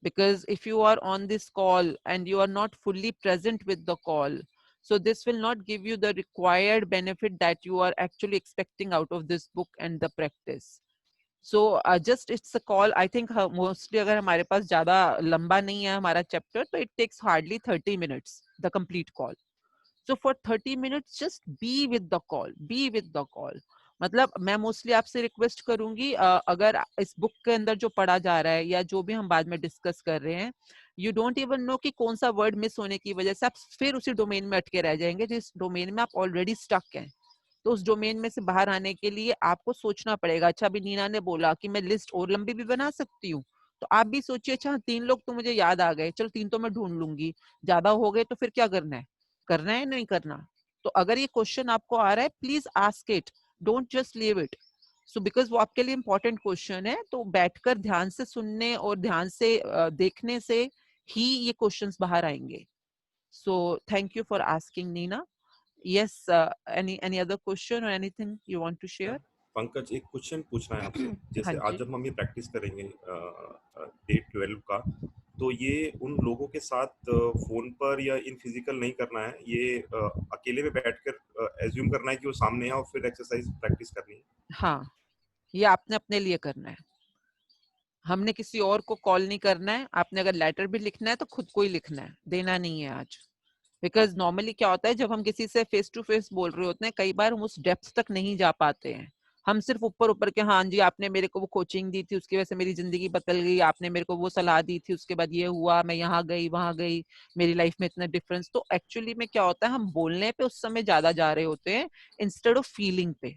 because if you are on this call and you are not fully present with the call, so this will not give you the required benefit that you are actually expecting out of this book and the practice. So just it's a call, I think mostly अगर हमारे पास ज़्यादा लंबा नहीं है हमारा chapter, तो it takes hardly 30 minutes the complete call. So for 30 minutes just be with the call, be with the call. मतलब मैं मोस्टली आपसे रिक्वेस्ट करूंगी, अगर इस बुक के अंदर जो पढ़ा जा रहा है या जो भी हम बाद में डिस्कस कर रहे हैं, यू डोंट इवन नो कि कौन सा वर्ड मिस होने की वजह से आप फिर उसी डोमेन में अटके रह जाएंगे जिस डोमेन में आप ऑलरेडी स्टक हैं। तो उस डोमेन में से बाहर आने के लिए आपको सोचना पड़ेगा। अच्छा, अभी नीना ने बोला कि मैं लिस्ट और लंबी भी बना सकती हूँ, तो आप भी सोचिए, अच्छा 3 लोग तो मुझे याद आ गए, चलो 3 तो मैं ढूंढ लूंगी, ज्यादा हो गए तो फिर क्या करना है नहीं करना। तो अगर ये क्वेश्चन आपको आ रहा है, please ask it, don't just leave it. So because वो आपके लिए इंपॉर्टेंट क्वेश्चन है, तो बैठकर ध्यान से सुनने और ध्यान से देखने से ही ये क्वेश्चंस बाहर आएंगे। So thank you for asking Neena. Yes, any other question or anything you want to share? Pankaj, एक क्वेश्चन पूछना है आपसे। जैसे हाँ आज जी। जब हम ये प्रैक्टिस करेंगे डे 12 का, तो ये उन लोगों के साथ फोन पर या इन फिजिकल नहीं करना है, ये अकेले में बैठकर एज्यूम करना है कि वो सामने है और फिर एक्सरसाइज प्रैक्टिस करनी है। हाँ, ये आपने अपने लिए करना है, हमने किसी और को कॉल नहीं करना है। आपने अगर लेटर भी लिखना है तो खुद को ही लिखना है, देना नहीं है आज। बिकॉज नॉर्मली क्या होता है, जब हम किसी से फेस टू फेस बोल रहे होते हैं, कई बार हम उस डेप्थ तक नहीं जा पाते हैं। हम सिर्फ ऊपर ऊपर के, हाँ जी आपने मेरे को वो कोचिंग दी थी उसकी वजह से मेरी जिंदगी बदल गई, आपने मेरे को वो सलाह दी थी उसके बाद ये हुआ, मैं यहाँ गई वहां गई, मेरी लाइफ में इतना डिफरेंस। तो एक्चुअली में क्या होता है, हम बोलने पे उस समय ज्यादा जा रहे होते हैं इंस्टेड ऑफ फीलिंग पे।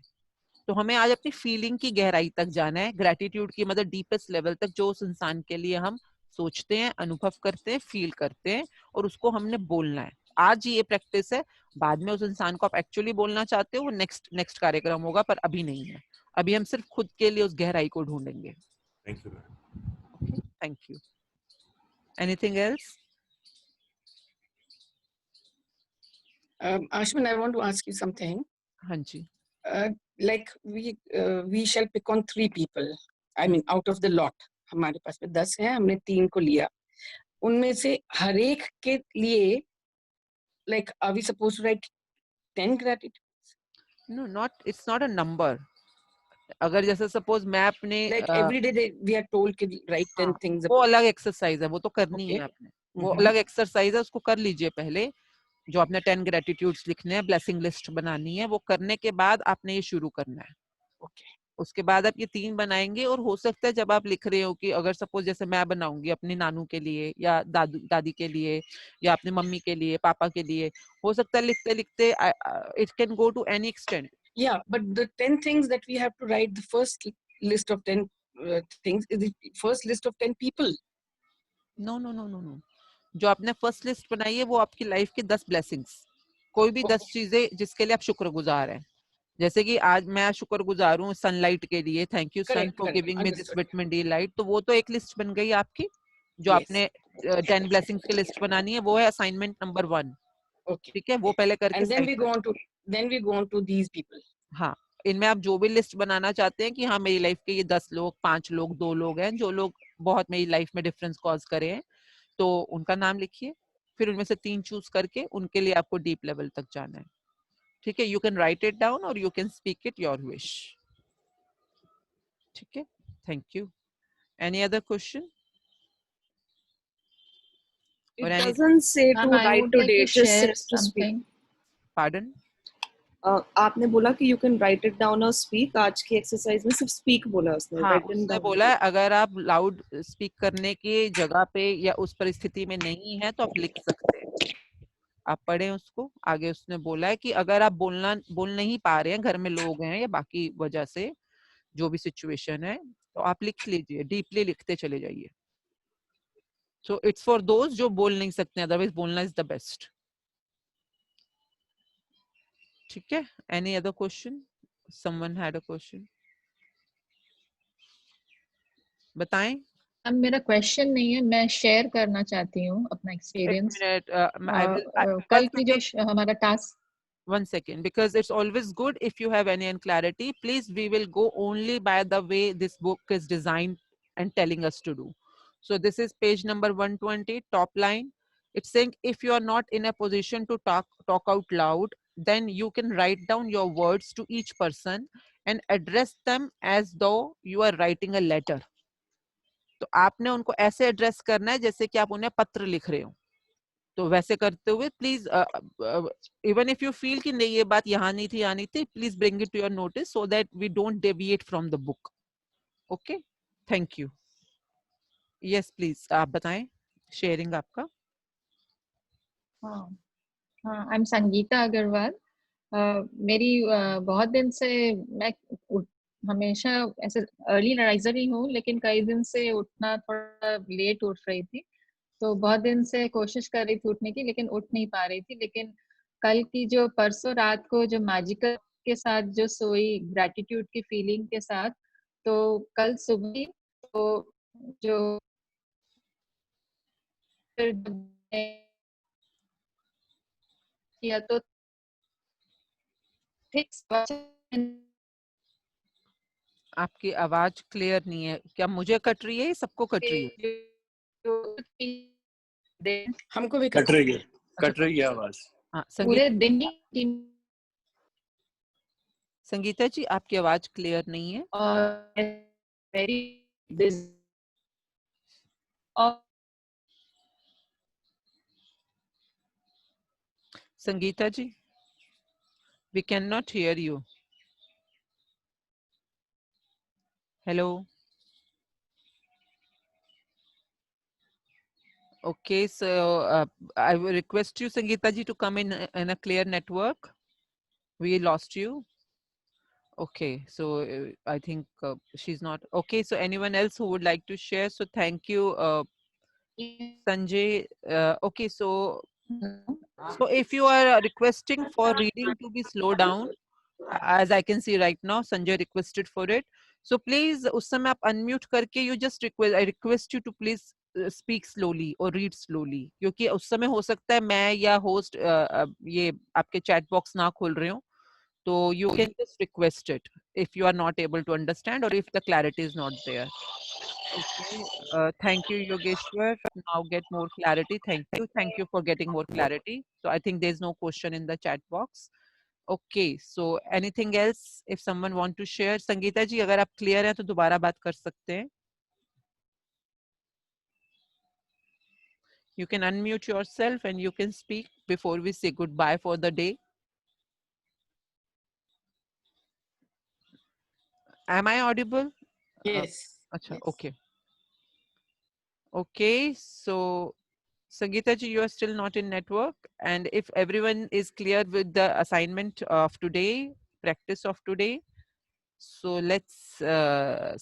तो हमें आज अपनी फीलिंग की गहराई तक जाना है, ग्रेटिट्यूड की मतलब डीपेस्ट लेवल तक, जो उस इंसान के लिए हम सोचते हैं, अनुभव करते हैं, फील करते हैं, और उसको हमने बोलना है। आज ये प्रैक्टिस है, बाद में उस इंसान को आप एक्चुअली बोलना चाहते हो वो नेक्स्ट नेक्स्ट कार्यक्रम होगा, पर अभी नहीं है। अभी हम सिर्फ खुद के लिए उस गहराई को ढूंढेंगे। Thank you. Okay, thank you. Anything else? Ashman, I want to ask you something. हाँ जी। Like we shall pick on 3 people. I mean, out of the lot. हमारे पास में 10 हैं, हमने 3 को लिया। उनमें से हर एक के लिए, like, are we supposed to write 10 gratitude? No, not, it's not a number. अगर जैसे सपोज मैं अपने Like every day we are told to write 10 things वो about. अलग एक्सरसाइज है, वो तो करनी है Okay. आपने, वो अलग एक्सरसाइज है, उसको कर लीजिए पहले। जो आपने 10 ग्रेटिट्यूड्स लिखने हैं, ब्लेसिंग लिस्ट बनानी है, वो करने के बाद आपने ये शुरू करना है। Okay. उसके बाद आप ये 3 बनाएंगे, और हो सकता है जब आप लिख रहे हो कि अगर सपोज जैसे मैं बनाऊंगी अपनी नानू के लिए या दादू दादी के लिए या अपनी मम्मी के लिए, पापा के लिए, हो सकता है लिखते लिखते it can go to any extent. Yeah, but the 10 things that we have to write, the first list of 10 things is the first list of 10 people. No no no no no, जो आपने first list बनाई है वो आपकी life की 10 blessings, कोई भी 10 चीजें जिसके लिए आप शुक्रगुजार हैं। जैसे कि आज मैं शुक्रगुजार हूँ सनलाइट के लिए, thank you sun Correct, for correct. Giving me this Understood. Vitamin D light. तो वो तो एक लिस्ट बन गई आपकी। जो Yes. आपने 10 ब्लेसिंग्स की लिस्ट बनानी है, वो है असाइनमेंट नंबर 1। Okay. ठीक है, वो पहले करके And then send we go on to these people. हाँ, इनमें आप जो भी लिस्ट बनाना चाहते हैं कि हाँ मेरी लाइफ के ये 10 लोग, 5 लोग, 2 लोग हैं जो लोग बहुत मेरी लाइफ में डिफरेंस कॉज करे हैं, तो उनका नाम लिखिए। फिर उनमें से 3 चूज करके उनके लिए आपको डीप लेवल तक जाना है। ठीक है, you can write it down और you can speak it your wish. ठीक है, thank you. Any other question? It or any doesn't say to Ma'am, I write would today, like to it just share says to speak. something. pardon? आपने बोला कि you can write it down or speak. आज की exercise में सिर्फ speak बोला उसने, हाँ, written उसने down बोला है अगर आप लाउड स्पीक करने की जगह पे या उस परिस्थिति में नहीं है तो आप लिख सकते हैं। आप पढ़ें उसको। आगे उसने बोला है कि अगर आप बोल नहीं पा रहे हैं, घर में लोग हैं या बाकी वजह से जो भी सिचुएशन है, तो आप लिख लीजिए, डीपली लिखते चले जाइए। सो इट्स फॉर दोज जो बोल नहीं सकते, अदरवाइज बोलना इज द बेस्ट। ठीक है, any other question? Someone had a question? बताएं। अब मेरा क्वेश्चन नहीं है, मैं शेयर करना चाहती हूँ अपना एक एक्सपीरियंस। मिनट, आई विल कल की जो हमारा task, one second, because it's always good if you have any unclarity, please, we will go only by the way this book is designed and telling us to do. So this is page number 120, top line. It's saying if you are not in a position to talk out loud, then you can write down your words to each person and address them as though you are writing a letter. तो आपने उनको ऐसे address करना है जैसे कि आप उन्हें पत्र लिख रहे हो। तो वैसे करते हुए please, even if you feel कि नहीं ये बात यहाँ नहीं थी आनी थी, please bring it to your notice so that we don't deviate from the book. Okay, thank you. Yes please, आप बताएं शेयरिंग आपका। हाँ हाँ, आई एम संगीता अग्रवाल। मेरी बहुत दिन से मैं हमेशा ऐसे अर्ली राइजर ही हूँ, लेकिन कई दिन से उठना थोड़ा लेट उठ रही थी, तो बहुत दिन से कोशिश कर रही थी उठने की, लेकिन उठ नहीं पा रही थी। लेकिन कल की जो परसों रात को जो मैजिकल के साथ जो सोई, ग्रैटिट्यूड की फीलिंग के साथ, तो कल सुबह तो जो फिर किया तो आपकी आवाज क्लियर नहीं है, क्या मुझे कट रही है, सबको कट रही है? हमको भी कट रही है आवाज। हाँ, पूरे दिन ही संगीता जी आपकी आवाज क्लियर नहीं है। वेरी और संगीता जी, we cannot hear you. Hello. Okay, so I will request you, Sangeeta ji, to come in a clear network. We lost you. Okay, so I think she's not. Okay, so anyone else who would like to share? So thank you, Sanjay. Okay, so if you are requesting for reading to be slowed down, as I can see right now, Sanjay requested for it. So please, उस समय आप unmute करके you just request, I request you to please speak slowly or read slowly, क्योंकि उस समय हो सकता है मैं या host ये आपके chat box ना खोल रहे हो, तो you can just request it if you are not able to understand or if the clarity is not there. Okay, thank you, Yogeshwar. Now get more clarity. Thank you for getting more clarity. So I think there's no question in the chat box. Okay, so anything else if someone want to share? Sangeeta जी अगर आप clear हैं तो दोबारा बात कर सकते हैं. You can unmute yourself and you can speak before we say goodbye for the day. Am I audible? Yes. Acha, Yes. okay. Okay, so Sangeeta ji, you are still not in network, and if everyone is clear with the assignment of today, practice of today, so let's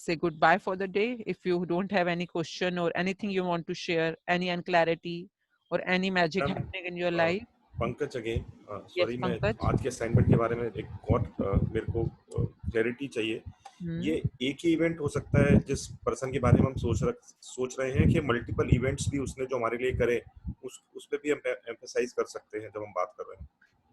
say goodbye for the day. If you don't have any question or anything you want to share, any unclarity or any magic happening in your life. Pankaj again, sorry, मैं पंकज। आज के assignment के बारे में एक और मेरे को क्लैरिटी चाहिए। ये एक ही इवेंट हो सकता है जिस पर्सन के बारे में हम सोच रहे हैं कि मल्टीपल इवेंट्स भी उसने जो हमारे लिए करे, उस पे भी हम एम्फसाइज कर सकते हैं जब हम बात कर रहे हैं।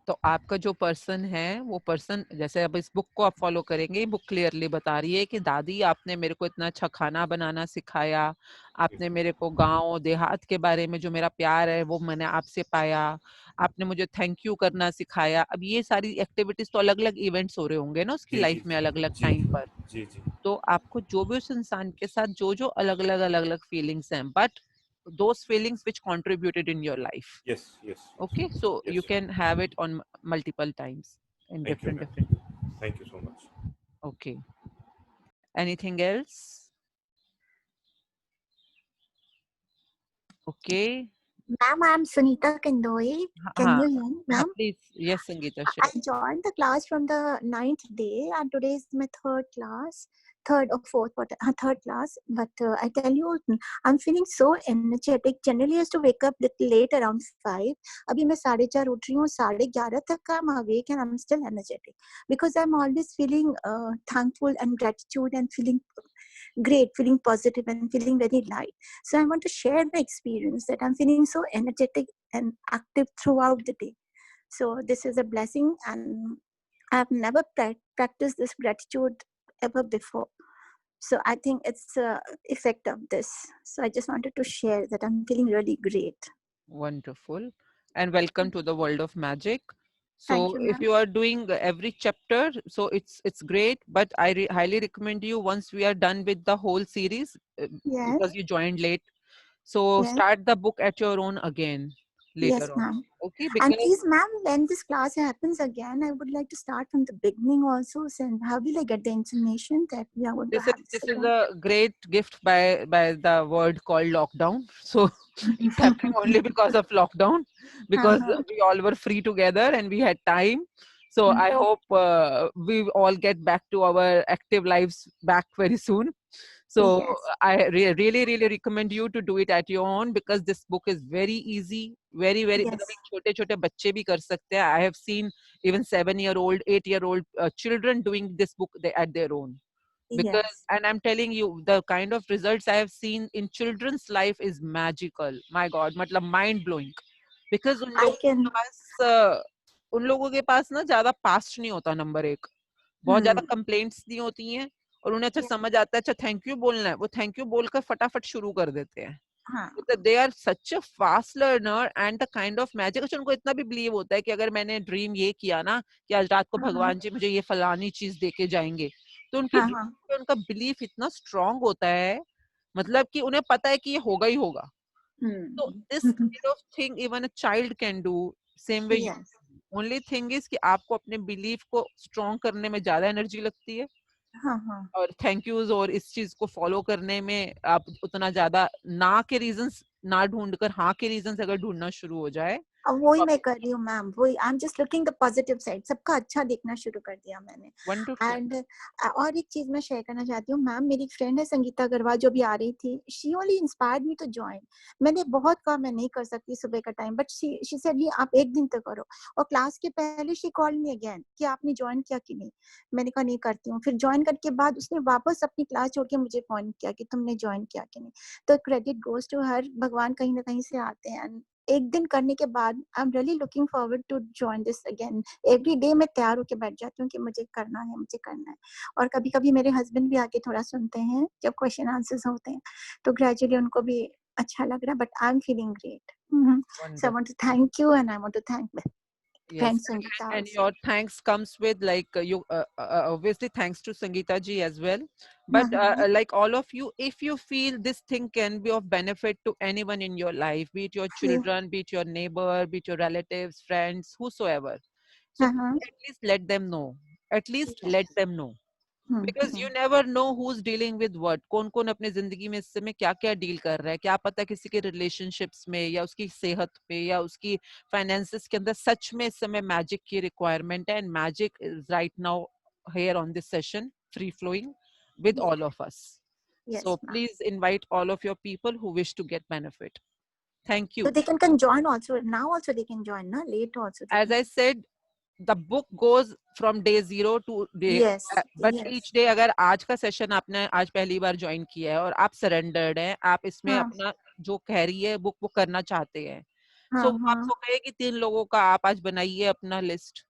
तो आपका जो पर्सन है वो पर्सन, जैसे अब इस बुक को आप फॉलो करेंगे, बुक क्लियरली बता रही है कि दादी आपने मेरे को इतना अच्छा खाना बनाना सिखाया, आपने मेरे को गांव देहात के बारे में जो मेरा प्यार है वो मैंने आपसे पाया, आपने मुझे थैंक यू करना सिखाया। अब ये सारी एक्टिविटीज तो अलग अलग इवेंट्स हो रहे होंगे ना उसकी लाइफ में अलग अलग टाइम पर। जी जी। तो आपको जो भी उस इंसान के साथ जो अलग अलग फीलिंग्स हैं, but those feelings which contributed in your life. Yes, yes, yes. Okay, so you Yes. can have it on multiple times in Thank you, different ma'am. Thank you so much. Okay, anything else? Okay. Ma'am, I'm Sunita Kandoi. Can you hear me, ma'am? Please, yes, Sangeeta, I share. joined the class from the 9th day, and today is my third class, third or fourth, third class. But I tell you, I'm feeling so energetic. Generally, I used to wake up little late around 5. अभी मैं 4:30 उठ रही हूँ, 11:30 तक I'm awake and I'm still energetic because I'm always feeling thankful and gratitude and feeling great, feeling positive and feeling very light. So I want to share my experience that I'm feeling so energetic and active throughout the day. So this is a blessing, and I've never practiced this gratitude ever before. So I think it's a effect of this. So I just wanted to share that I'm feeling really great. Wonderful. And welcome to the world of magic. Thank So you, if ma'am. you are doing every chapter, so it's great, but I highly recommend you, once we are done with the whole series, Yes. because you joined late, so Yes. start the book at your own again later Yes, on. ma'am. Okay, And because please, ma'am, when this class happens again, I would like to start from the beginning also. So how will I get the information that we are going to have this this is again? a great gift by the word called lockdown. So it's happening only because of lockdown, because we all were free together and we had time. So I hope we all get back to our active lives back very soon. So Yes. I really recommend you to do it at your own, because this book is very easy, very Yes. मतलब एक छोटे-छोटे बच्चे भी कर सकते हैं. I have seen even 7-year-old, 8-year-old children doing this book at their own. Because, Yes. and I'm telling you, the kind of results I have seen in children's life is magical. My God, मतलब mind blowing. Because उन लोगों के पास ना ज्यादा past नहीं होता, number एक, बहुत ज्यादा कंप्लेंट्स नहीं होती हैं, और उन्हें अच्छा समझ आता है, अच्छा थैंक यू बोलना है, वो थैंक यू बोलकर फटाफट शुरू कर देते हैं. They are such a fast learner and the kind of magic. अच्छा, उनको इतना भी बिलीव होता है कि अगर मैंने ड्रीम ये किया ना कि आज रात को भगवान जी मुझे ये फलानी चीज देके जाएंगे, तो उनकी उनका बिलीफ इतना स्ट्रांग होता है, मतलब कि उन्हें पता है कि ये होगा ही होगा. तो this kind of thing even a child can do, same way. Only thing is कि आपको अपने बिलीफ को स्ट्रांग करने में ज्यादा एनर्जी लगती है, और थैंक यूज और इस चीज को फॉलो करने में आप उतना ज्यादा ना के रीजंस ना ढूंढकर हाँ के रीजंस अगर ढूंढना शुरू हो जाए. अब वही मैं कर रही हूँ मैम, वही I am just looking the positive side, सबका अच्छा देखना शुरू कर दिया मैंने. एंड और एक चीज मैं शेयर करना चाहती हूँ मैम, मेरी फ्रेंड है संगीता अग्रवाल जो भी आ रही थी, she only inspired me to join. मैंने बहुत कहा मैं नहीं कर सकती सुबह का टाइम, बट शी सेड आप एक दिन तक करो. और क्लास के पहले शी कॉल्ड मी अगेन कि आपने ज्वाइन किया कि नहीं. मैंने कहा नहीं करती हूँ. फिर ज्वाइन करके बाद उसने वापस अपनी क्लास छोड़ के मुझे फोन किया कि तुमने ज्वाइन किया कि नहीं. तो क्रेडिट गोज टू हर, भगवान कहीं ना कहीं से आते हैं. एक दिन करने के बाद I am really looking forward to join this again. Every day मैं तैयार होकर बैठ जाती हूँ कि मुझे करना है, मुझे करना है. और कभी कभी मेरे हस्बैंड भी आके थोड़ा सुनते हैं जब क्वेश्चन आंसर्स होते हैं, तो ग्रेजुअली उनको भी अच्छा लग रहा है. But I am feeling great. So I want to thank you and I want to thank Yes, and your thanks comes with like you obviously thanks to Sangeeta ji as well, but like all of you, if you feel this thing can be of benefit to anyone in your life, be it your children, be it your neighbor, be it your relatives, friends, whosoever, so at least let them know, at least let them know. Because you never know who's dealing with what. कौन कौन अपने जिंदगी में इस समय क्या क्या deal कर रहा है, क्या पता किसी के रिलेशनशिप्स में या उसकी सेहत पे या उसकी फाइनेंसेस के अंदर सच में इस समय मैजिक की रिक्वायरमेंट है. And magic is right now here on this session, free flowing with all of us. So please invite all of your people who wish to get benefit. Thank you. So they can join also now. Also they can join, na? Late also. As I said, the book goes from day 0 to day, but each day अगर आज का session आपने आज पहली बार join किया है और आप सरेंडर्ड हैं, आप इसमें अपना जो कह रही है बुक वो करना चाहते हैं, सो आपको कहे कि 3 लोगों का आप आज बनाइए अपना लिस्ट.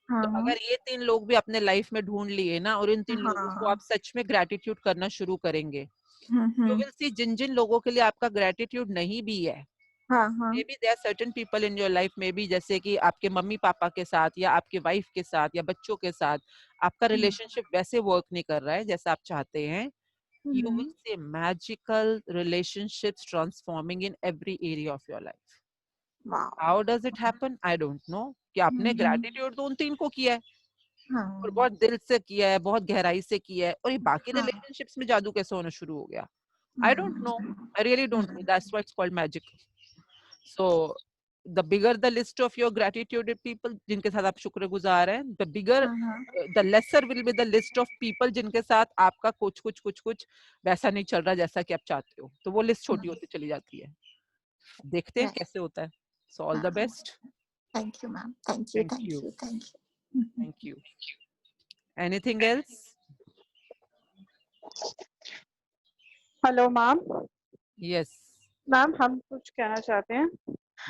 तो अगर ये 3 लोग भी अपने लाइफ में ढूंढ लिए ना, और इन 3 लोगों को आप सच में ग्रेटिट्यूड करना शुरू करेंगे, यू विल सी जिन जिन लोगों के लिए आपका ग्रेटिट्यूड नहीं भी है, maybe there certain people in your life में भी, जैसे कि आपके मम्मी पापा के साथ या आपके वाइफ के साथ या बच्चों के साथ आपका रिलेशनशिप वैसे वर्क नहीं कर रहा है जैसा आप चाहते हैं, you will see magical relationships transforming in every area of your life. Wow. How does it happen? I don't know. कि आपने gratitude तो उन 3 को किया है और बहुत दिल से किया है, बहुत गहराई से किया है, और ये बाकी relationships में जादू कैसे होना शुरू हो गया? I don't know. I really don't know. That's why it's called magic. So the bigger the list of your gratitude people जिनके साथ आप शुक्रगुजार हैं, the bigger the lesser will be the list of people जिनके साथ आपका कुछ वैसा नहीं चल रहा जैसा कि आप चाहते हो, तो वो लिस्ट छोटी होती चली जाती है. देखते हैं कैसे होता है. So all the best. Thank you, ma'am. Thank you. Thank you. Thank you. Thank you. Anything else? Hello ma'am. Yes. Ma'am हम कुछ कहना चाहते हैं.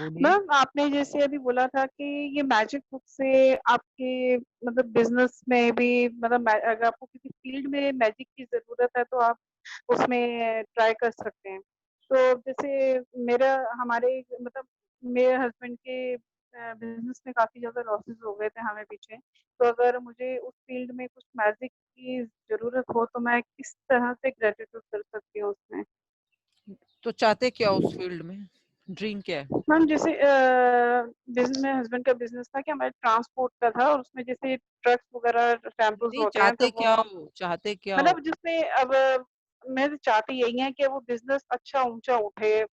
मैम आपने जैसे अभी बोला था कि ये मैजिक बुक से आपके मतलब बिजनेस में भी मतलब अगर आपको किसी फील्ड में मैजिक की जरूरत है तो आप उसमें ट्राई कर सकते हैं. तो जैसे हमारे मतलब मेरे हस्बैंड के बिजनेस में काफी ज्यादा लॉसेस हो गए थे हमें पीछे. तो अगर मुझे उस फील्ड में कुछ मैजिक की जरूरत हो तो मैं किस तरह से ग्रेटिट्यूड कर सकती हूँ उसमें. तो चाहते क्या उस फील्ड में? ड्रीम क्या है? मैम जैसे बिजनेस में हस्बैंड का बिजनेस था कि हमारे ट्रांसपोर्ट का था और उसमें जैसे ट्रक्स वगैरह टेम्पोस होते हैं तो चाहते क्या मतलब जिसमें अब मैं तो चाहती यही है कि वो बिजनेस अच्छा ऊंचा उठे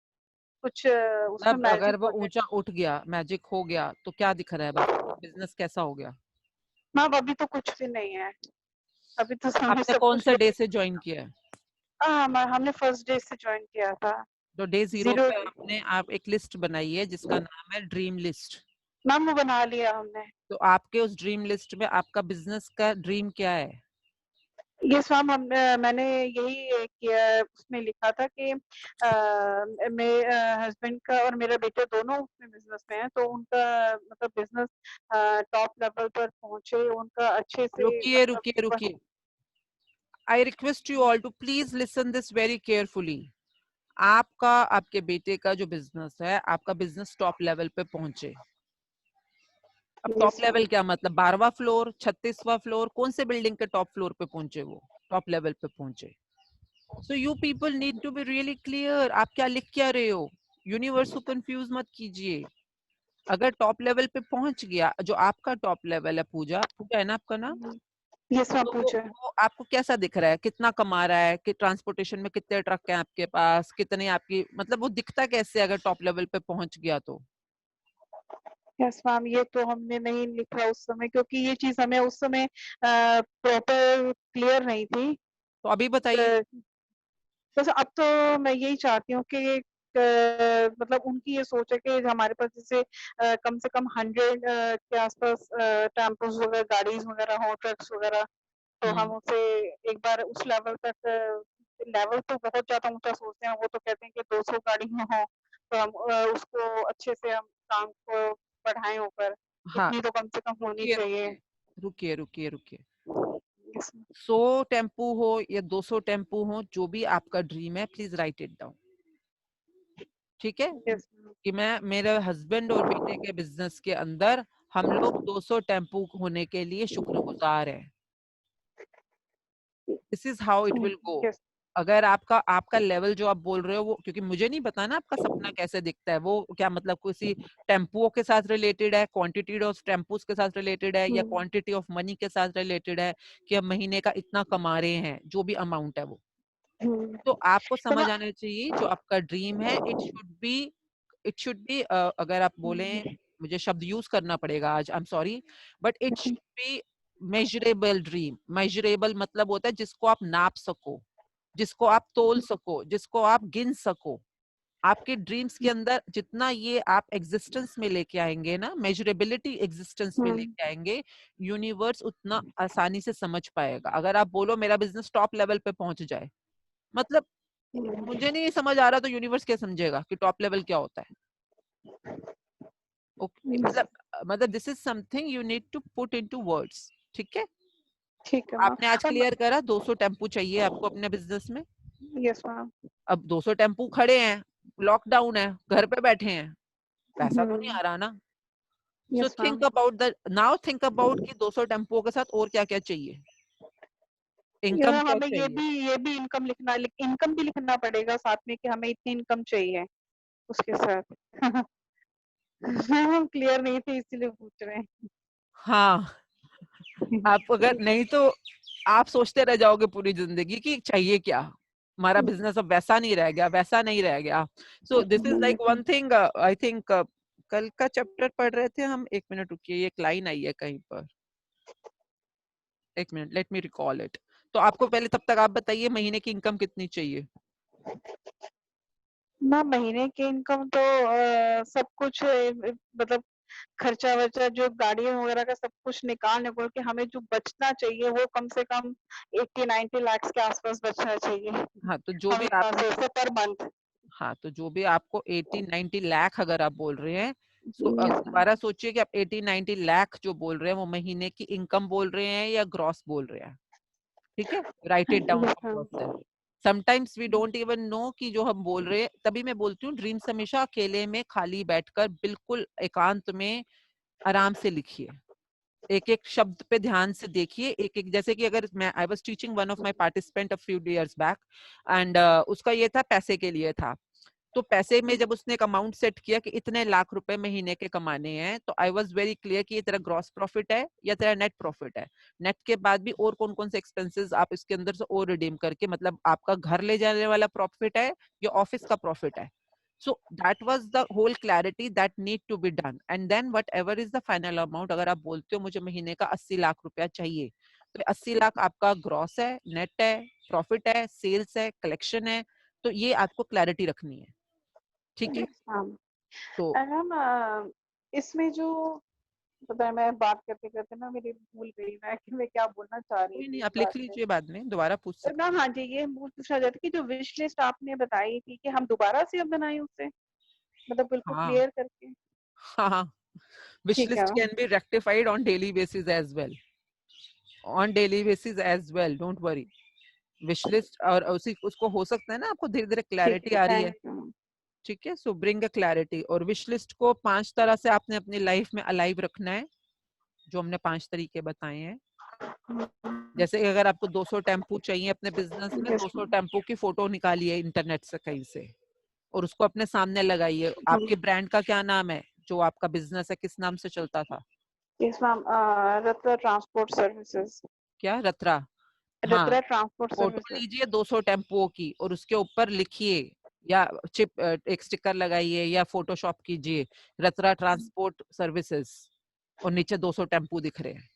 कुछ उसमें मतलब मैजिक अगर वो ऊंचा उठ गया, मैजिक हो गया, तो क्या दिख रहा है बाकी? बिजनेस कैसा हो गया? मैम अभी तो कुछ भी नहीं है. अभी तो हमने आपने सब कौन कुछ से डे से ज्वाइन किया है? हमने फर्स्ट डे से ज्वाइन किया था. तो डे 0 पे आप एक लिस्ट बनाई है जिसका नाम है ड्रीम लिस्ट. मैम वो बना लिया हमने. तो आपके उस ड्रीम लिस्ट में आपका बिजनेस का ड्रीम क्या है? यस मैम मैंने यही किया उसमें लिखा था कि मेरे हस्बैंड का और मेरा बेटा दोनों उसमें बिजनेस में है तो उनका मतलब बिजनेस टॉप लेवल पर पहुंचे उनका अच्छे से. रुकिए. I request you all to please listen this very carefully. आपके बेटे का जो बिजनेस है, आपका बिजनेस टॉप लेवल पे पहुंचे. अब टॉप लेवल क्या मतलब? 12वां फ्लोर, 36वां फ्लोर, कौन से बिल्डिंग के टॉप फ्लोर पे पहुंचे? वो टॉप लेवल पे पहुंचे. So you people need to be really clear. आप क्या लिख क्या रहे हो? यूनिवर्स को कंफ्यूज मत कीजिए. अगर टॉप लेवल पे पहुंच गया, जो आपका टॉप लेवल है, पूजा है ना आपका नाम? Yes ma'am. वो आपको कैसा दिख रहा है? कितना कमा रहा है? कि ट्रांसपोर्टेशन में कितने ट्रक हैं आपके पास? कितने आपकी मतलब वो दिखता कैसे अगर टॉप लेवल पे पहुंच गया तो? यस मैम ये तो हमने नहीं लिखा उस समय क्योंकि ये चीज हमें उस समय प्रॉपर क्लियर नहीं थी. तो अभी बताइए. बस अब तो मैं यही चाहती हूँ कि मतलब उनकी ये सोच है कि हमारे पास जैसे कम से कम 100 के आसपास टेम्पोस वगैरह गाड़ीज वगैरह हो ट्रक्स वगैरह तो हम उसे एक बार उस लेवल तक लेवल तो बहुत ज्यादा ऊंचा सोचते हैं. वो तो कहते हैं कि 200 गाड़ियां हो तो हम उसको अच्छे से हम काम को बढ़ाएं ऊपर. इतनी तो कम से कम होनी चाहिए. रुकिए. 100 टेम्पू हो या 200 टेम्पू हो, जो भी आपका ड्रीम है, प्लीज राइट इट डाउन. ठीक है? कि मैं मेरे हस्बैंड और बेटे के बिजनेस के अंदर हम लोग 200 टेम्पू होने के लिए शुक्रगुजार हैं. This is how it will go. अगर आपका लेवल जो आप बोल रहे हो वो, क्योंकि मुझे नहीं पता ना आपका सपना कैसे दिखता है, वो क्या मतलब किसी टेम्पुओं के साथ रिलेटेड है, क्वांटिटी ऑफ टेम्पूस के साथ रिलेटेड है, या क्वांटिटी ऑफ मनी के साथ रिलेटेड है कि हम महीने का इतना कमा रहे हैं, जो भी अमाउंट है वो. तो आपको समझ आना चाहिए जो आपका ड्रीम है. इट शुड बी अगर आप बोले, मुझे शब्द यूज करना पड़ेगा आज, I am sorry, but it should be measurable dream. Measurable मतलब होता है जिसको आप नाप सको, जिसको आप तोल सको, जिसको आप गिन सको. आपके ड्रीम्स के अंदर जितना ये आप एग्जिस्टेंस में लेके आएंगे ना, मेजरेबिलिटी एग्जिस्टेंस में लेके आएंगे, यूनिवर्स उतना आसानी से समझ पाएगा. अगर आप बोलो मेरा बिजनेस टॉप लेवल पे पहुंच जाए, मतलब मुझे नहीं समझ आ रहा, तो यूनिवर्स क्या समझेगा कि टॉप लेवल क्या होता है? ओके, मतलब this is something you need to put into words. ठीक है? ठीक है. आपने आज क्लियर करा 200 टेम्पू चाहिए आपको अपने बिजनेस में. Yes ma'am. अब 200 टेम्पू खड़े हैं, लॉकडाउन है, घर पे बैठे हैं, पैसा तो नहीं आ रहा ना. सो थिंक अबाउट कि 200 टेम्पुओं के साथ और क्या क्या चाहिए. इनकम क्या हमें चाहिए? ये भी इनकम भी लिखना पड़ेगा साथ में कि हमें इतनी इनकम चाहिए उसके साथ। हम क्लियर नहीं थे इसीलिए पूछ रहे हैं। हाँ, आप अगर नहीं तो आप सोचते रह जाओगे पूरी जिंदगी कि चाहिए क्या, हमारा बिजनेस अब वैसा नहीं रह गया, वैसा नहीं रह गया। सो this is like one thing. I think कल का चैप्टर पढ़ रहे थे हम, 1 मिनट रुकिए, एक लाइन आई है कहीं पर, 1 minute, let me recall it. तो आपको पहले, तब तक आप बताइए महीने की इनकम कितनी चाहिए? ना महीने की इनकम तो सब कुछ मतलब खर्चा वर्चा जो गाड़ियों वगैरह का सब कुछ निकाल के हमें जो बचना चाहिए वो कम से कम 80-90 लाख के आसपास बचना चाहिए हाँ, तो जो भी हमें आप, पास ऐसे पर मंथ। हाँ, तो जो भी आपको 80-90 लाख अगर आप बोल रहे हैं, तो Yes, दोबारा सोचिए कि आप 80-90 लाख जो बोल रहे हैं वो महीने की इनकम बोल रहे हैं या ग्रॉस बोल रहे हैं। ठीक है, write it down yes, for ma'am. Yourself. Sometimes we don't even know कि जो हम बोल रहे हैं, तभी मैं बोलती हूँ ड्रीम्स हमेशा अकेले में खाली बैठकर बिल्कुल एकांत में आराम से लिखिए, एक एक शब्द पे ध्यान से देखिए, एक एक, जैसे कि अगर मैं, I was teaching one of my participant a few years back, and उसका ये था, पैसे के लिए था। तो पैसे में जब उसने एक अमाउंट सेट किया कि इतने लाख रुपए महीने के कमाने हैं, तो आई वाज वेरी क्लियर कि ये तेरा ग्रॉस प्रॉफिट है या तेरा नेट प्रॉफिट है। नेट के बाद भी और कौन कौन से एक्सपेंसेस आप इसके अंदर से और रिडीम करके, मतलब आपका घर ले जाने वाला प्रॉफिट है या ऑफिस का प्रॉफिट है। So that was the whole clarity that need to be done, and then whatever is the final amount, अगर आप बोलते हो मुझे महीने का 80 लाख रुपया चाहिए, तो 80 लाख आपका ग्रॉस है, नेट है, प्रॉफिट है, सेल्स है, कलेक्शन है, तो ये आपको क्लैरिटी रखनी है। ठीक है, Yes, ma'am. तो And ma'am, इसमें जो पता है मैं बात करते करते ना मेरी भूल गई मैं कि मैं क्या बोलना चाह रही कोई थी नहीं, इस आप बात लिख में। लीजिए, बाद में दोबारा पूछ तो सकते मैम हाँ जी ये पूछना चाहती कि जो विश लिस्ट आपने बताई थी कि हम दोबारा से अब बनाएं उसे मतलब हैं। बिल्कुल हाँ, क्लियर करके। हाँ, विश ठीक है list can be rectified on daily basis as well, on daily basis as well, don't worry. Wish list, और उसी उसको हो सकता है ना, आपको धीरे धीरे ठीक क्लैरिटी है आ रही है। Thank you. ठीक है, सो ब्रिंग अ क्लैरिटी। और विश लिस्ट को 5 तरह से आपने अपनी लाइफ में अलाइव रखना है, जो हमने 5 तरीके बताए हैं। जैसे कि अगर आपको 200 टेम्पू चाहिए अपने बिजनेस में, यस 200 टेम्पू की फोटो निकालिए इंटरनेट से कहीं से, और उसको अपने सामने लगाइए। आपके ब्रांड का क्या नाम है, जो आपका बिजनेस है किस नाम से चलता था? Yes ma'am Ratna transport services. क्या, रत्रा? हाँ, रत्ना ट्रांसपोर्ट फोटो सर्विसेज। लीजिए 200 टेम्पुओं की और उसके ऊपर लिखिए, या चिप, एक स्टिकर लगाइए या फोटोशॉप कीजिए रत्रा ट्रांसपोर्ट सर्विसेज, और नीचे 200 टेम्पू दिख रहे हैं।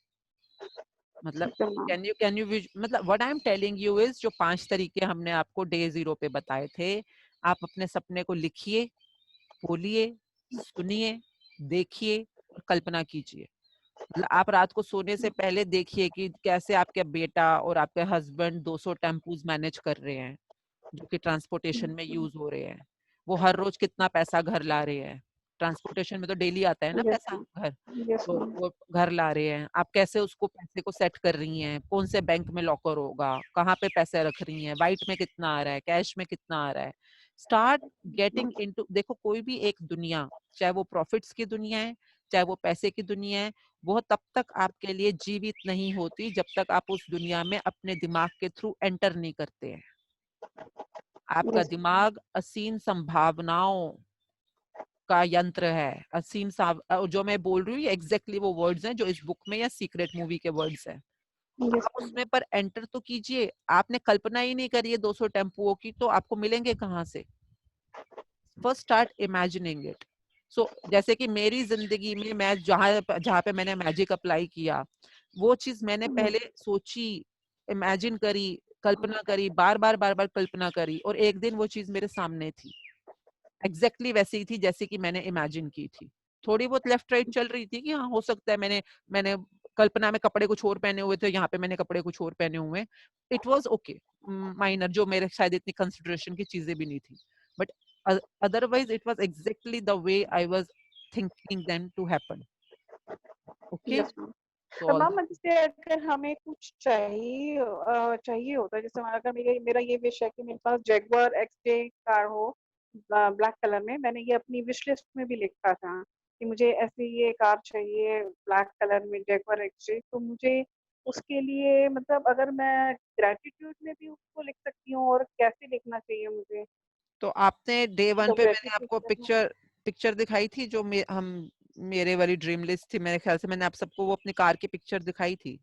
मतलब ठीक है मैम। कैन यू मतलब what I am telling you is, जो 5 तरीके हमने आपको डे 0 पे बताए थे, आप अपने सपने को लिखिए, बोलिए, सुनिए, देखिए और कल्पना कीजिए। मतलब आप रात को सोने से पहले देखिए कि कैसे आपके बेटा और आपके हस्बैंड 200 टेम्पूज मैनेज कर रहे हैं, जो कि ट्रांसपोर्टेशन में यूज हो रहे हैं। वो हर रोज कितना पैसा घर ला रहे हैं, ट्रांसपोर्टेशन में तो डेली आता है ना यस पैसा मैम। घर, यस तो मैम। वो घर ला रहे हैं। आप कैसे उसको पैसे को सेट कर रही हैं, कौन से बैंक में लॉकर होगा, कहाँ पे पैसे रख रही हैं, वाइट में कितना आ रहा है, कैश में कितना आ रहा है। स्टार्ट गेटिंग इनटू, देखो कोई भी एक दुनिया, चाहे वो प्रॉफिट्स की दुनिया है, चाहे वो पैसे की दुनिया है, वो तब तक आपके लिए जीवित नहीं होती जब तक आप उस दुनिया में अपने दिमाग के थ्रू एंटर नहीं करते हैं। आपका यस दिमाग असीम संभावनाओं का यंत्र है, असीम जो मैं बोल रही हूँ एग्जैक्टली वो वर्ड्स हैं जो इस बुक में या सीक्रेट मूवी के वर्ड्स हैं। यस आप उसमें पर एंटर तो कीजिए। आपने कल्पना ही नहीं करी है 200 टेम्पुओं की, तो आपको मिलेंगे कहाँ से? First start imagining it. So जैसे कि मेरी जिंदगी में मैं जहाँ जहाँ पे मैंने मैजिक अप्लाई किया, वो चीज मैंने पहले सोची, इमेजिन करी, कल्पना करी, बार बार कल्पना करी, और एक दिन वो चीज मेरे सामने थी, एग्जैक्टली वैसी ही थी जैसे कि मैंने इमेजिन की थी। थोड़ी बहुत लेफ्ट राइट चल रही थी कि हाँ हो सकता है मैंने कल्पना में कपड़े कुछ और पहने हुए थे, यहाँ पे मैंने कपड़े कुछ और पहने हुए। इट वाज ओके, माइनर, जो मेरे शायद इतनी कंसिडरेशन की चीजें भी नहीं थी, but otherwise it was exactly the way I was thinking them to happen. Okay, yes ma'am. so तो all मैम जैसे अगर हमें कुछ चाहिए होता है जैसे अगर मेरा ये विश है कि मेरे पास जैगुआर एक्सजे कार हो ब्लैक कलर में। मैंने ये अपनी विश लिस्ट में भी लिखा था कि मुझे ऐसी ये कार चाहिए ब्लैक कलर में जैगुआर एक्सजे। तो मुझे उसके लिए मतलब अगर मैं ग्रेटिट्यूड में भी उसको लिख सकती हूँ और कैसे लिखना चाहिए मुझे? तो आपने डे 1 मतलब पे मैंने ग्रेटिट्यूड आपको करना। पिक्चर दिखाई थी जो मेरे वाली ड्रीम लिस्ट थी, मेरे ख्याल से मैंने आप सबको वो अपनी कार की पिक्चर दिखाई थी,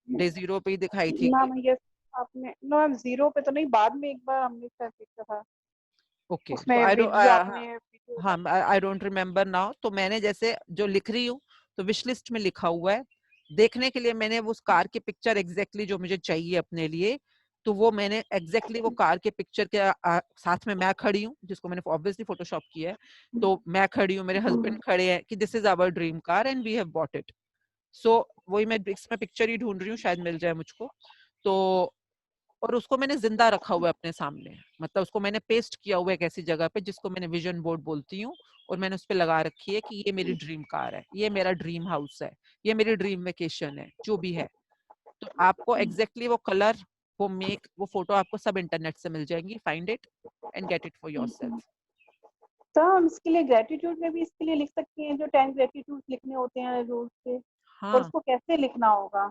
डे 0 पे ही दिखाई थी। ना मैं यस आपने नो मैम 0 पे तो नहीं, बाद में एक बार हमने शायद देखा था ओके, तो उसमें वीडियो आपने वीडियो हाँ, आई डोंट रिमेम्बर नाउ। तो मैंने जैसे जो लिख रही हूँ तो विश लिस्ट में लिखा हुआ है, देखने के लिए मैंने उस कार की पिक्चर एग्जैक्टली जो मुझे चाहिए अपने लिए, तो वो मैंने एग्जैक्टली वो कार के पिक्चर के साथ में मैं खड़ी हूँ, जिसको मैंने ऑब्वियसली फोटोशॉप किया है, तो मैं खड़ी हूँ, मेरे हस्बैंड खड़े हैं कि this is our dream car and we have bought it. So वही मैं इसमें पिक्चर ही ढूंढ रही हूँ, शायद मिल जाए मुझको। तो और उसको मैंने जिंदा रखा हुआ है अपने सामने, मतलब उसको मैंने पेस्ट किया हुआ है एक ऐसी जगह पे जिसको मैंने विजन बोर्ड बोलती हूँ, और मैंने उस पर लगा रखी है कि ये मेरी ड्रीम कार है, ये मेरा ड्रीम हाउस है, ये मेरी ड्रीम वेकेशन है, जो भी है। तो आपको एग्जैक्टली वो कलर, वो मेक, वो फोटो आपको सब इंटरनेट से मिल जाएंगी। Find it and get it for yourself. तो हम इसके लिए ग्रेटिट्यूड में भी इसके लिए लिख सकते हैं जो 10 ग्रेटिट्यूड लिखने होते हैं रोज के, और हाँ, उसको कैसे लिखना होगा?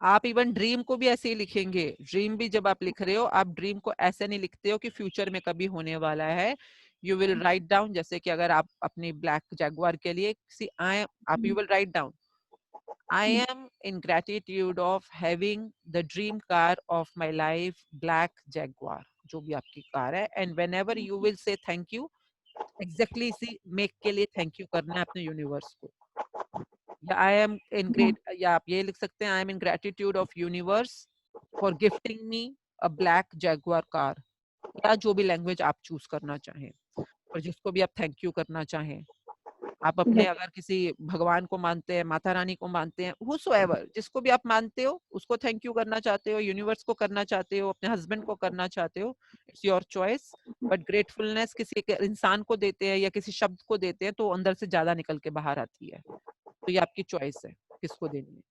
आप इवन ड्रीम को भी ऐसे ही लिखेंगे। ड्रीम भी जब आप लिख रहे हो, आप ड्रीम को ऐसे नहीं लिखते हो कि फ्यूचर में कभी होने वाला है। यू विल राइट डाउन, जैसे कि अगर आप अपनी ब्लैक जैगुआर के लिए आप you will write down, I am in gratitude of having the dream car of my life, black Jaguar, जो भी आपकी कार है, and whenever you will say thank you, exactly इसी make के लिए thank you करना है अपने यूनिवर्स को। या I am in great, या आप ये लिख सकते हैं I am in gratitude of universe for gifting me a black Jaguar car, या जो भी लैंग्वेज आप चूज करना चाहें, और जिसको भी आप थैंक यू करना चाहें। आप अपने अगर किसी भगवान को मानते हैं, माता रानी को मानते हैं, whosoever, जिसको भी आप मानते हो उसको थैंक यू करना चाहते हो, यूनिवर्स को करना चाहते हो, अपने हस्बैंड को करना चाहते हो, it's your choice. But gratefulness किसी के इंसान को देते हैं या किसी शब्द को देते हैं तो अंदर से ज्यादा निकल के बाहर आती है। तो ये आपकी चॉइस है किसको देनी है।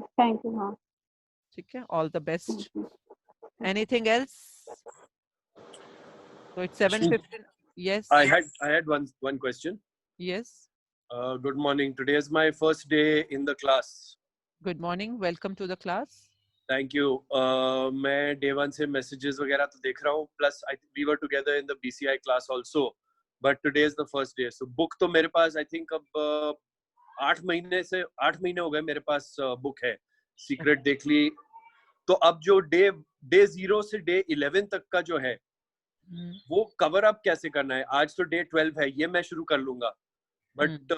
Thank you. हाँ, ठीक है, all the best. Anything else? So it's 7:15. Yes. I had one question. Yes. Good morning. Today is my first day in the class. Good morning. Welcome to the class. Thank you. मैं day 1 से messages वगैरह तो देख रहा हूँ. Plus, we were together in the BCI class also. But today is the first day. So book तो मेरे पास I think अब 8 महीने हो गए मेरे पास book है. Secret देख ली. तो अब जो day 0 से day 11 तक का जो है, वो कवर अप कैसे करना है? आज तो डे 12 है, ये मैं शुरू कर लूंगा, बट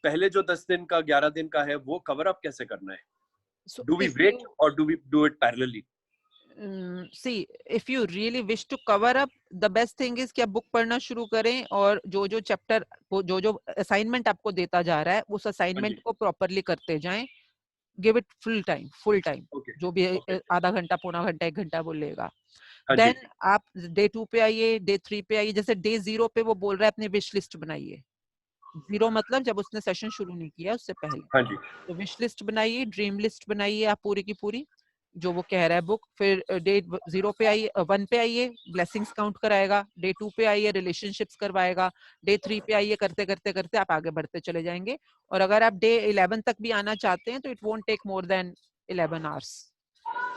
पहले जो 10 दिन का 11 दिन का है वो कवर अप कैसे करना है? डू वी वेट और do we do it parallelly? See, if you really wish to cover up, the best thing is कि आप बुक पढ़ना शुरू करें, और जो चैप्टर, जो असाइनमेंट आपको देता जा रहा है उस असाइनमेंट को प्रॉपरली करते जाएं। गिव इट फुल टाइम, जो भी आधा घंटा, पौना घंटा, 1 घंटा बोलेगा। देन आप डे 2 पे आइए, डे 3 पे आइए। जैसे डे 0 पे वो बोल रहा है अपनी विश लिस्ट बनाइए। 0 मतलब जब उसने सेशन शुरू नहीं किया उससे पहले, तो विश लिस्ट बनाइए, ड्रीम लिस्ट बनाइए आप पूरी की पूरी, जो वो कह रहा है बुक। फिर डे 0 पे आइए, 1 पे आइए, ब्लेसिंग्स काउंट कराएगा। डे 2 पे आइए, रिलेशनशिप्स करवाएगा। डे 3 पे आइए, करते करते करते आप आगे बढ़ते चले जाएंगे। और अगर आप डे 11 तक भी आना चाहते हैं तो it won't take more than 11 hours.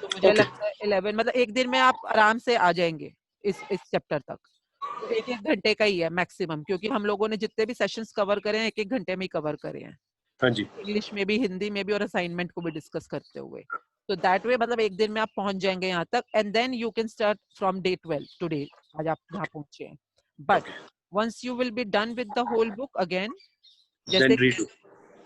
तो मुझे लगता है 11 मतलब 1 दिन में आप आराम से आ जाएंगे इस चैप्टर तक। तो 1-1 घंटे का ही है मैक्सिमम, क्योंकि हम लोगों ने जितने भी सेशंस कवर करे हैं 1-1 घंटे में ही कवर करे हैं। हाँ जी, इंग्लिश में भी, हिंदी में भी, और असाइनमेंट को भी डिस्कस करते हुए। तो दैट वे मतलब 1 दिन में आप पहुंच जाएंगे यहाँ तक, and then you can start from day 12 today, आज आप जहाँ पहुंचे हैं। But once you will be done with the whole book again, जैसे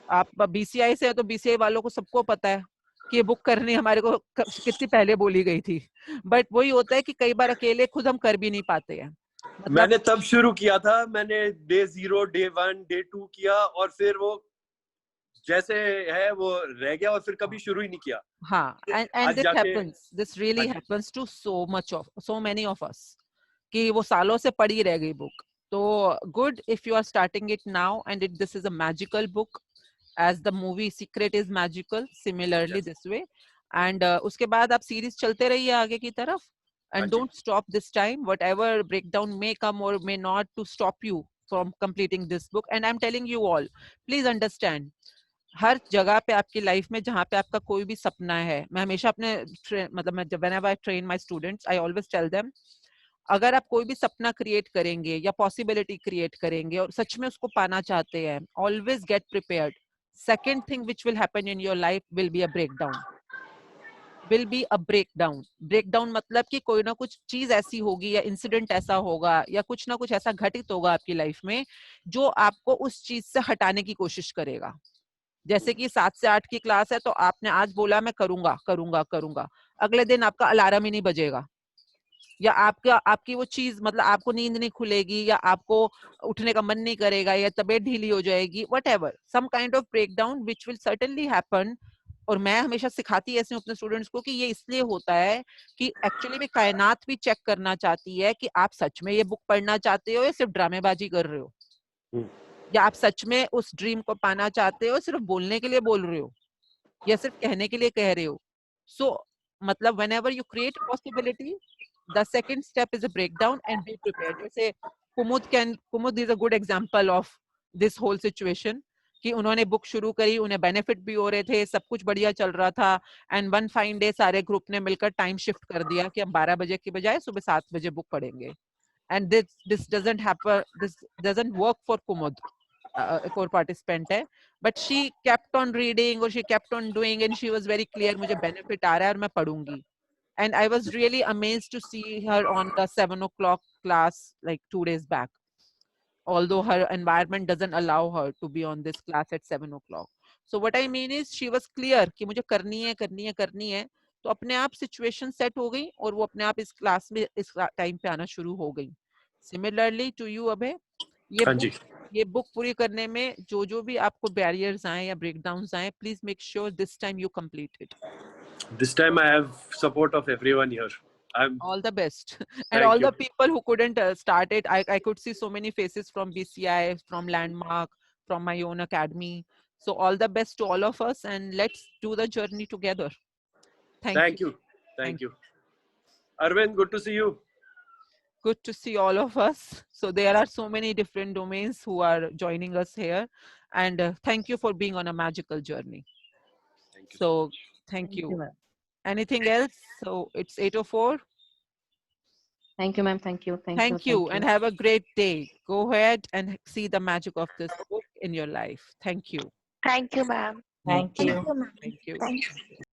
आप बीसीआई से है तो बीसीआई वालों को सबको पता है कि ये बुक करनी हमारे को कितनी पहले बोली गई थी। बट वही होता है कि कई बार अकेले खुद हम कर भी नहीं पाते हैं। मतलब मैंने तब शुरू किया था, मैंने डे 0, डे 1, डे 2 किया, और फिर वो जैसे है वो रह गया, और फिर कभी शुरू ही नहीं किया। हाँ, and this really happens to so many of us, कि वो सालों से पड़ी रह गई बुक। तो good if you are starting it now, and this is a magical book, as the movie Secret is magical, similarly this way. And उसके बाद आप सीरीज चलते रहिए आगे की तरफ, and don't stop this time. Whatever breakdown may come or may not to stop you from completing this book. And I'm telling you all, please understand, हर जगह पे आपकी लाइफ में जहाँ पे आपका कोई भी सपना है, मैं हमेशा अपने मतलब मैं whenever I train my students I always tell them, अगर आप कोई भी सपना क्रिएट करेंगे या पॉसिबिलिटी क्रिएट करेंगे और सच में उसको पाना चाहते हैं, always get prepared. Second thing which will happen in your life will be a breakdown. Will be a breakdown. Breakdown मतलब कि कोई ना कुछ चीज ऐसी होगी या इंसिडेंट ऐसा होगा या कुछ ना कुछ ऐसा घटित होगा आपकी लाइफ में जो आपको उस चीज से हटाने की कोशिश करेगा. जैसे कि 7 से 8 की क्लास है तो आपने आज बोला मैं करूंगा करूंगा करूंगा, अगले दिन आपका अलार्म ही नहीं बजेगा या आपकी वो चीज मतलब आपको नींद नहीं खुलेगी या आपको उठने का मन नहीं करेगा या तबीयत ढीली हो जाएगी, whatever, some kind of breakdown which will certainly happen. और मैं हमेशा सिखाती ऐसे अपने स्टूडेंट्स को कि ये इसलिए होता है कि एक्चुअली में कायनात भी चेक करना चाहती है कि आप सच में ये बुक पढ़ना चाहते हो या सिर्फ ड्रामेबाजी कर रहे हो, या आप सच में उस ड्रीम को पाना चाहते हो सिर्फ बोलने के लिए बोल रहे हो या सिर्फ कहने के लिए कह रहे हो. सो मतलब whenever you create a possibility, the second step is a breakdown and be prepared. जैसे कुमुद is a good example of this whole situation कि उन्होंने बुक शुरू करी, उन्हें बेनिफिट भी हो रहे थे, सब कुछ बढ़िया चल रहा था, एंड वन फाइन डे सारे ग्रुप ने मिलकर टाइम शिफ्ट कर दिया कि हम 12 बजे की बजाय सुबह 7 बजे बुक पढ़ेंगे. And this doesn't happen, this doesn't work for Kumud. एक और पार्टिसिपेंट है, but she kept on reading और she kept on doing and she was very clear मुझे बेनिफिट आ रहा है और मैं पढ़ूंगी. And I was really amazed to see her on the 7 o'clock class like 2 days back, although her environment doesn't allow her to be on this class at 7 o'clock. So what I mean is she was clear कि मुझे करनी है करनी है करनी है, तो अपने आप सिचुएशन सेट हो गई और वो अपने आप इस क्लास में इस टाइम पे आना शुरू हो गई. Similarly to you अभय, ये बुक पूरी करने में जो भी आपको बैरियर्स आए या ब्रेकडाउन्स आए, please make sure this time you complete it. This time I have support of everyone here. All the best. And all the people who couldn't start it, I could see so many faces from BCI, from Landmark, from my own academy. So all the best to all of us and let's do the journey together. Thank you. Thank you. Arvind, good to see you. Good to see all of us. So there are so many different domains who are joining us here, and thank you for being on a magical journey. Thank you. So thank you. Anything else? So it's 8:04. Thank you, ma'am. Thank you. Thank you, and have a great day. Go ahead and see the magic of this book in your life. Thank you. Thank you, ma'am. Thank you. Thank you. Thank you.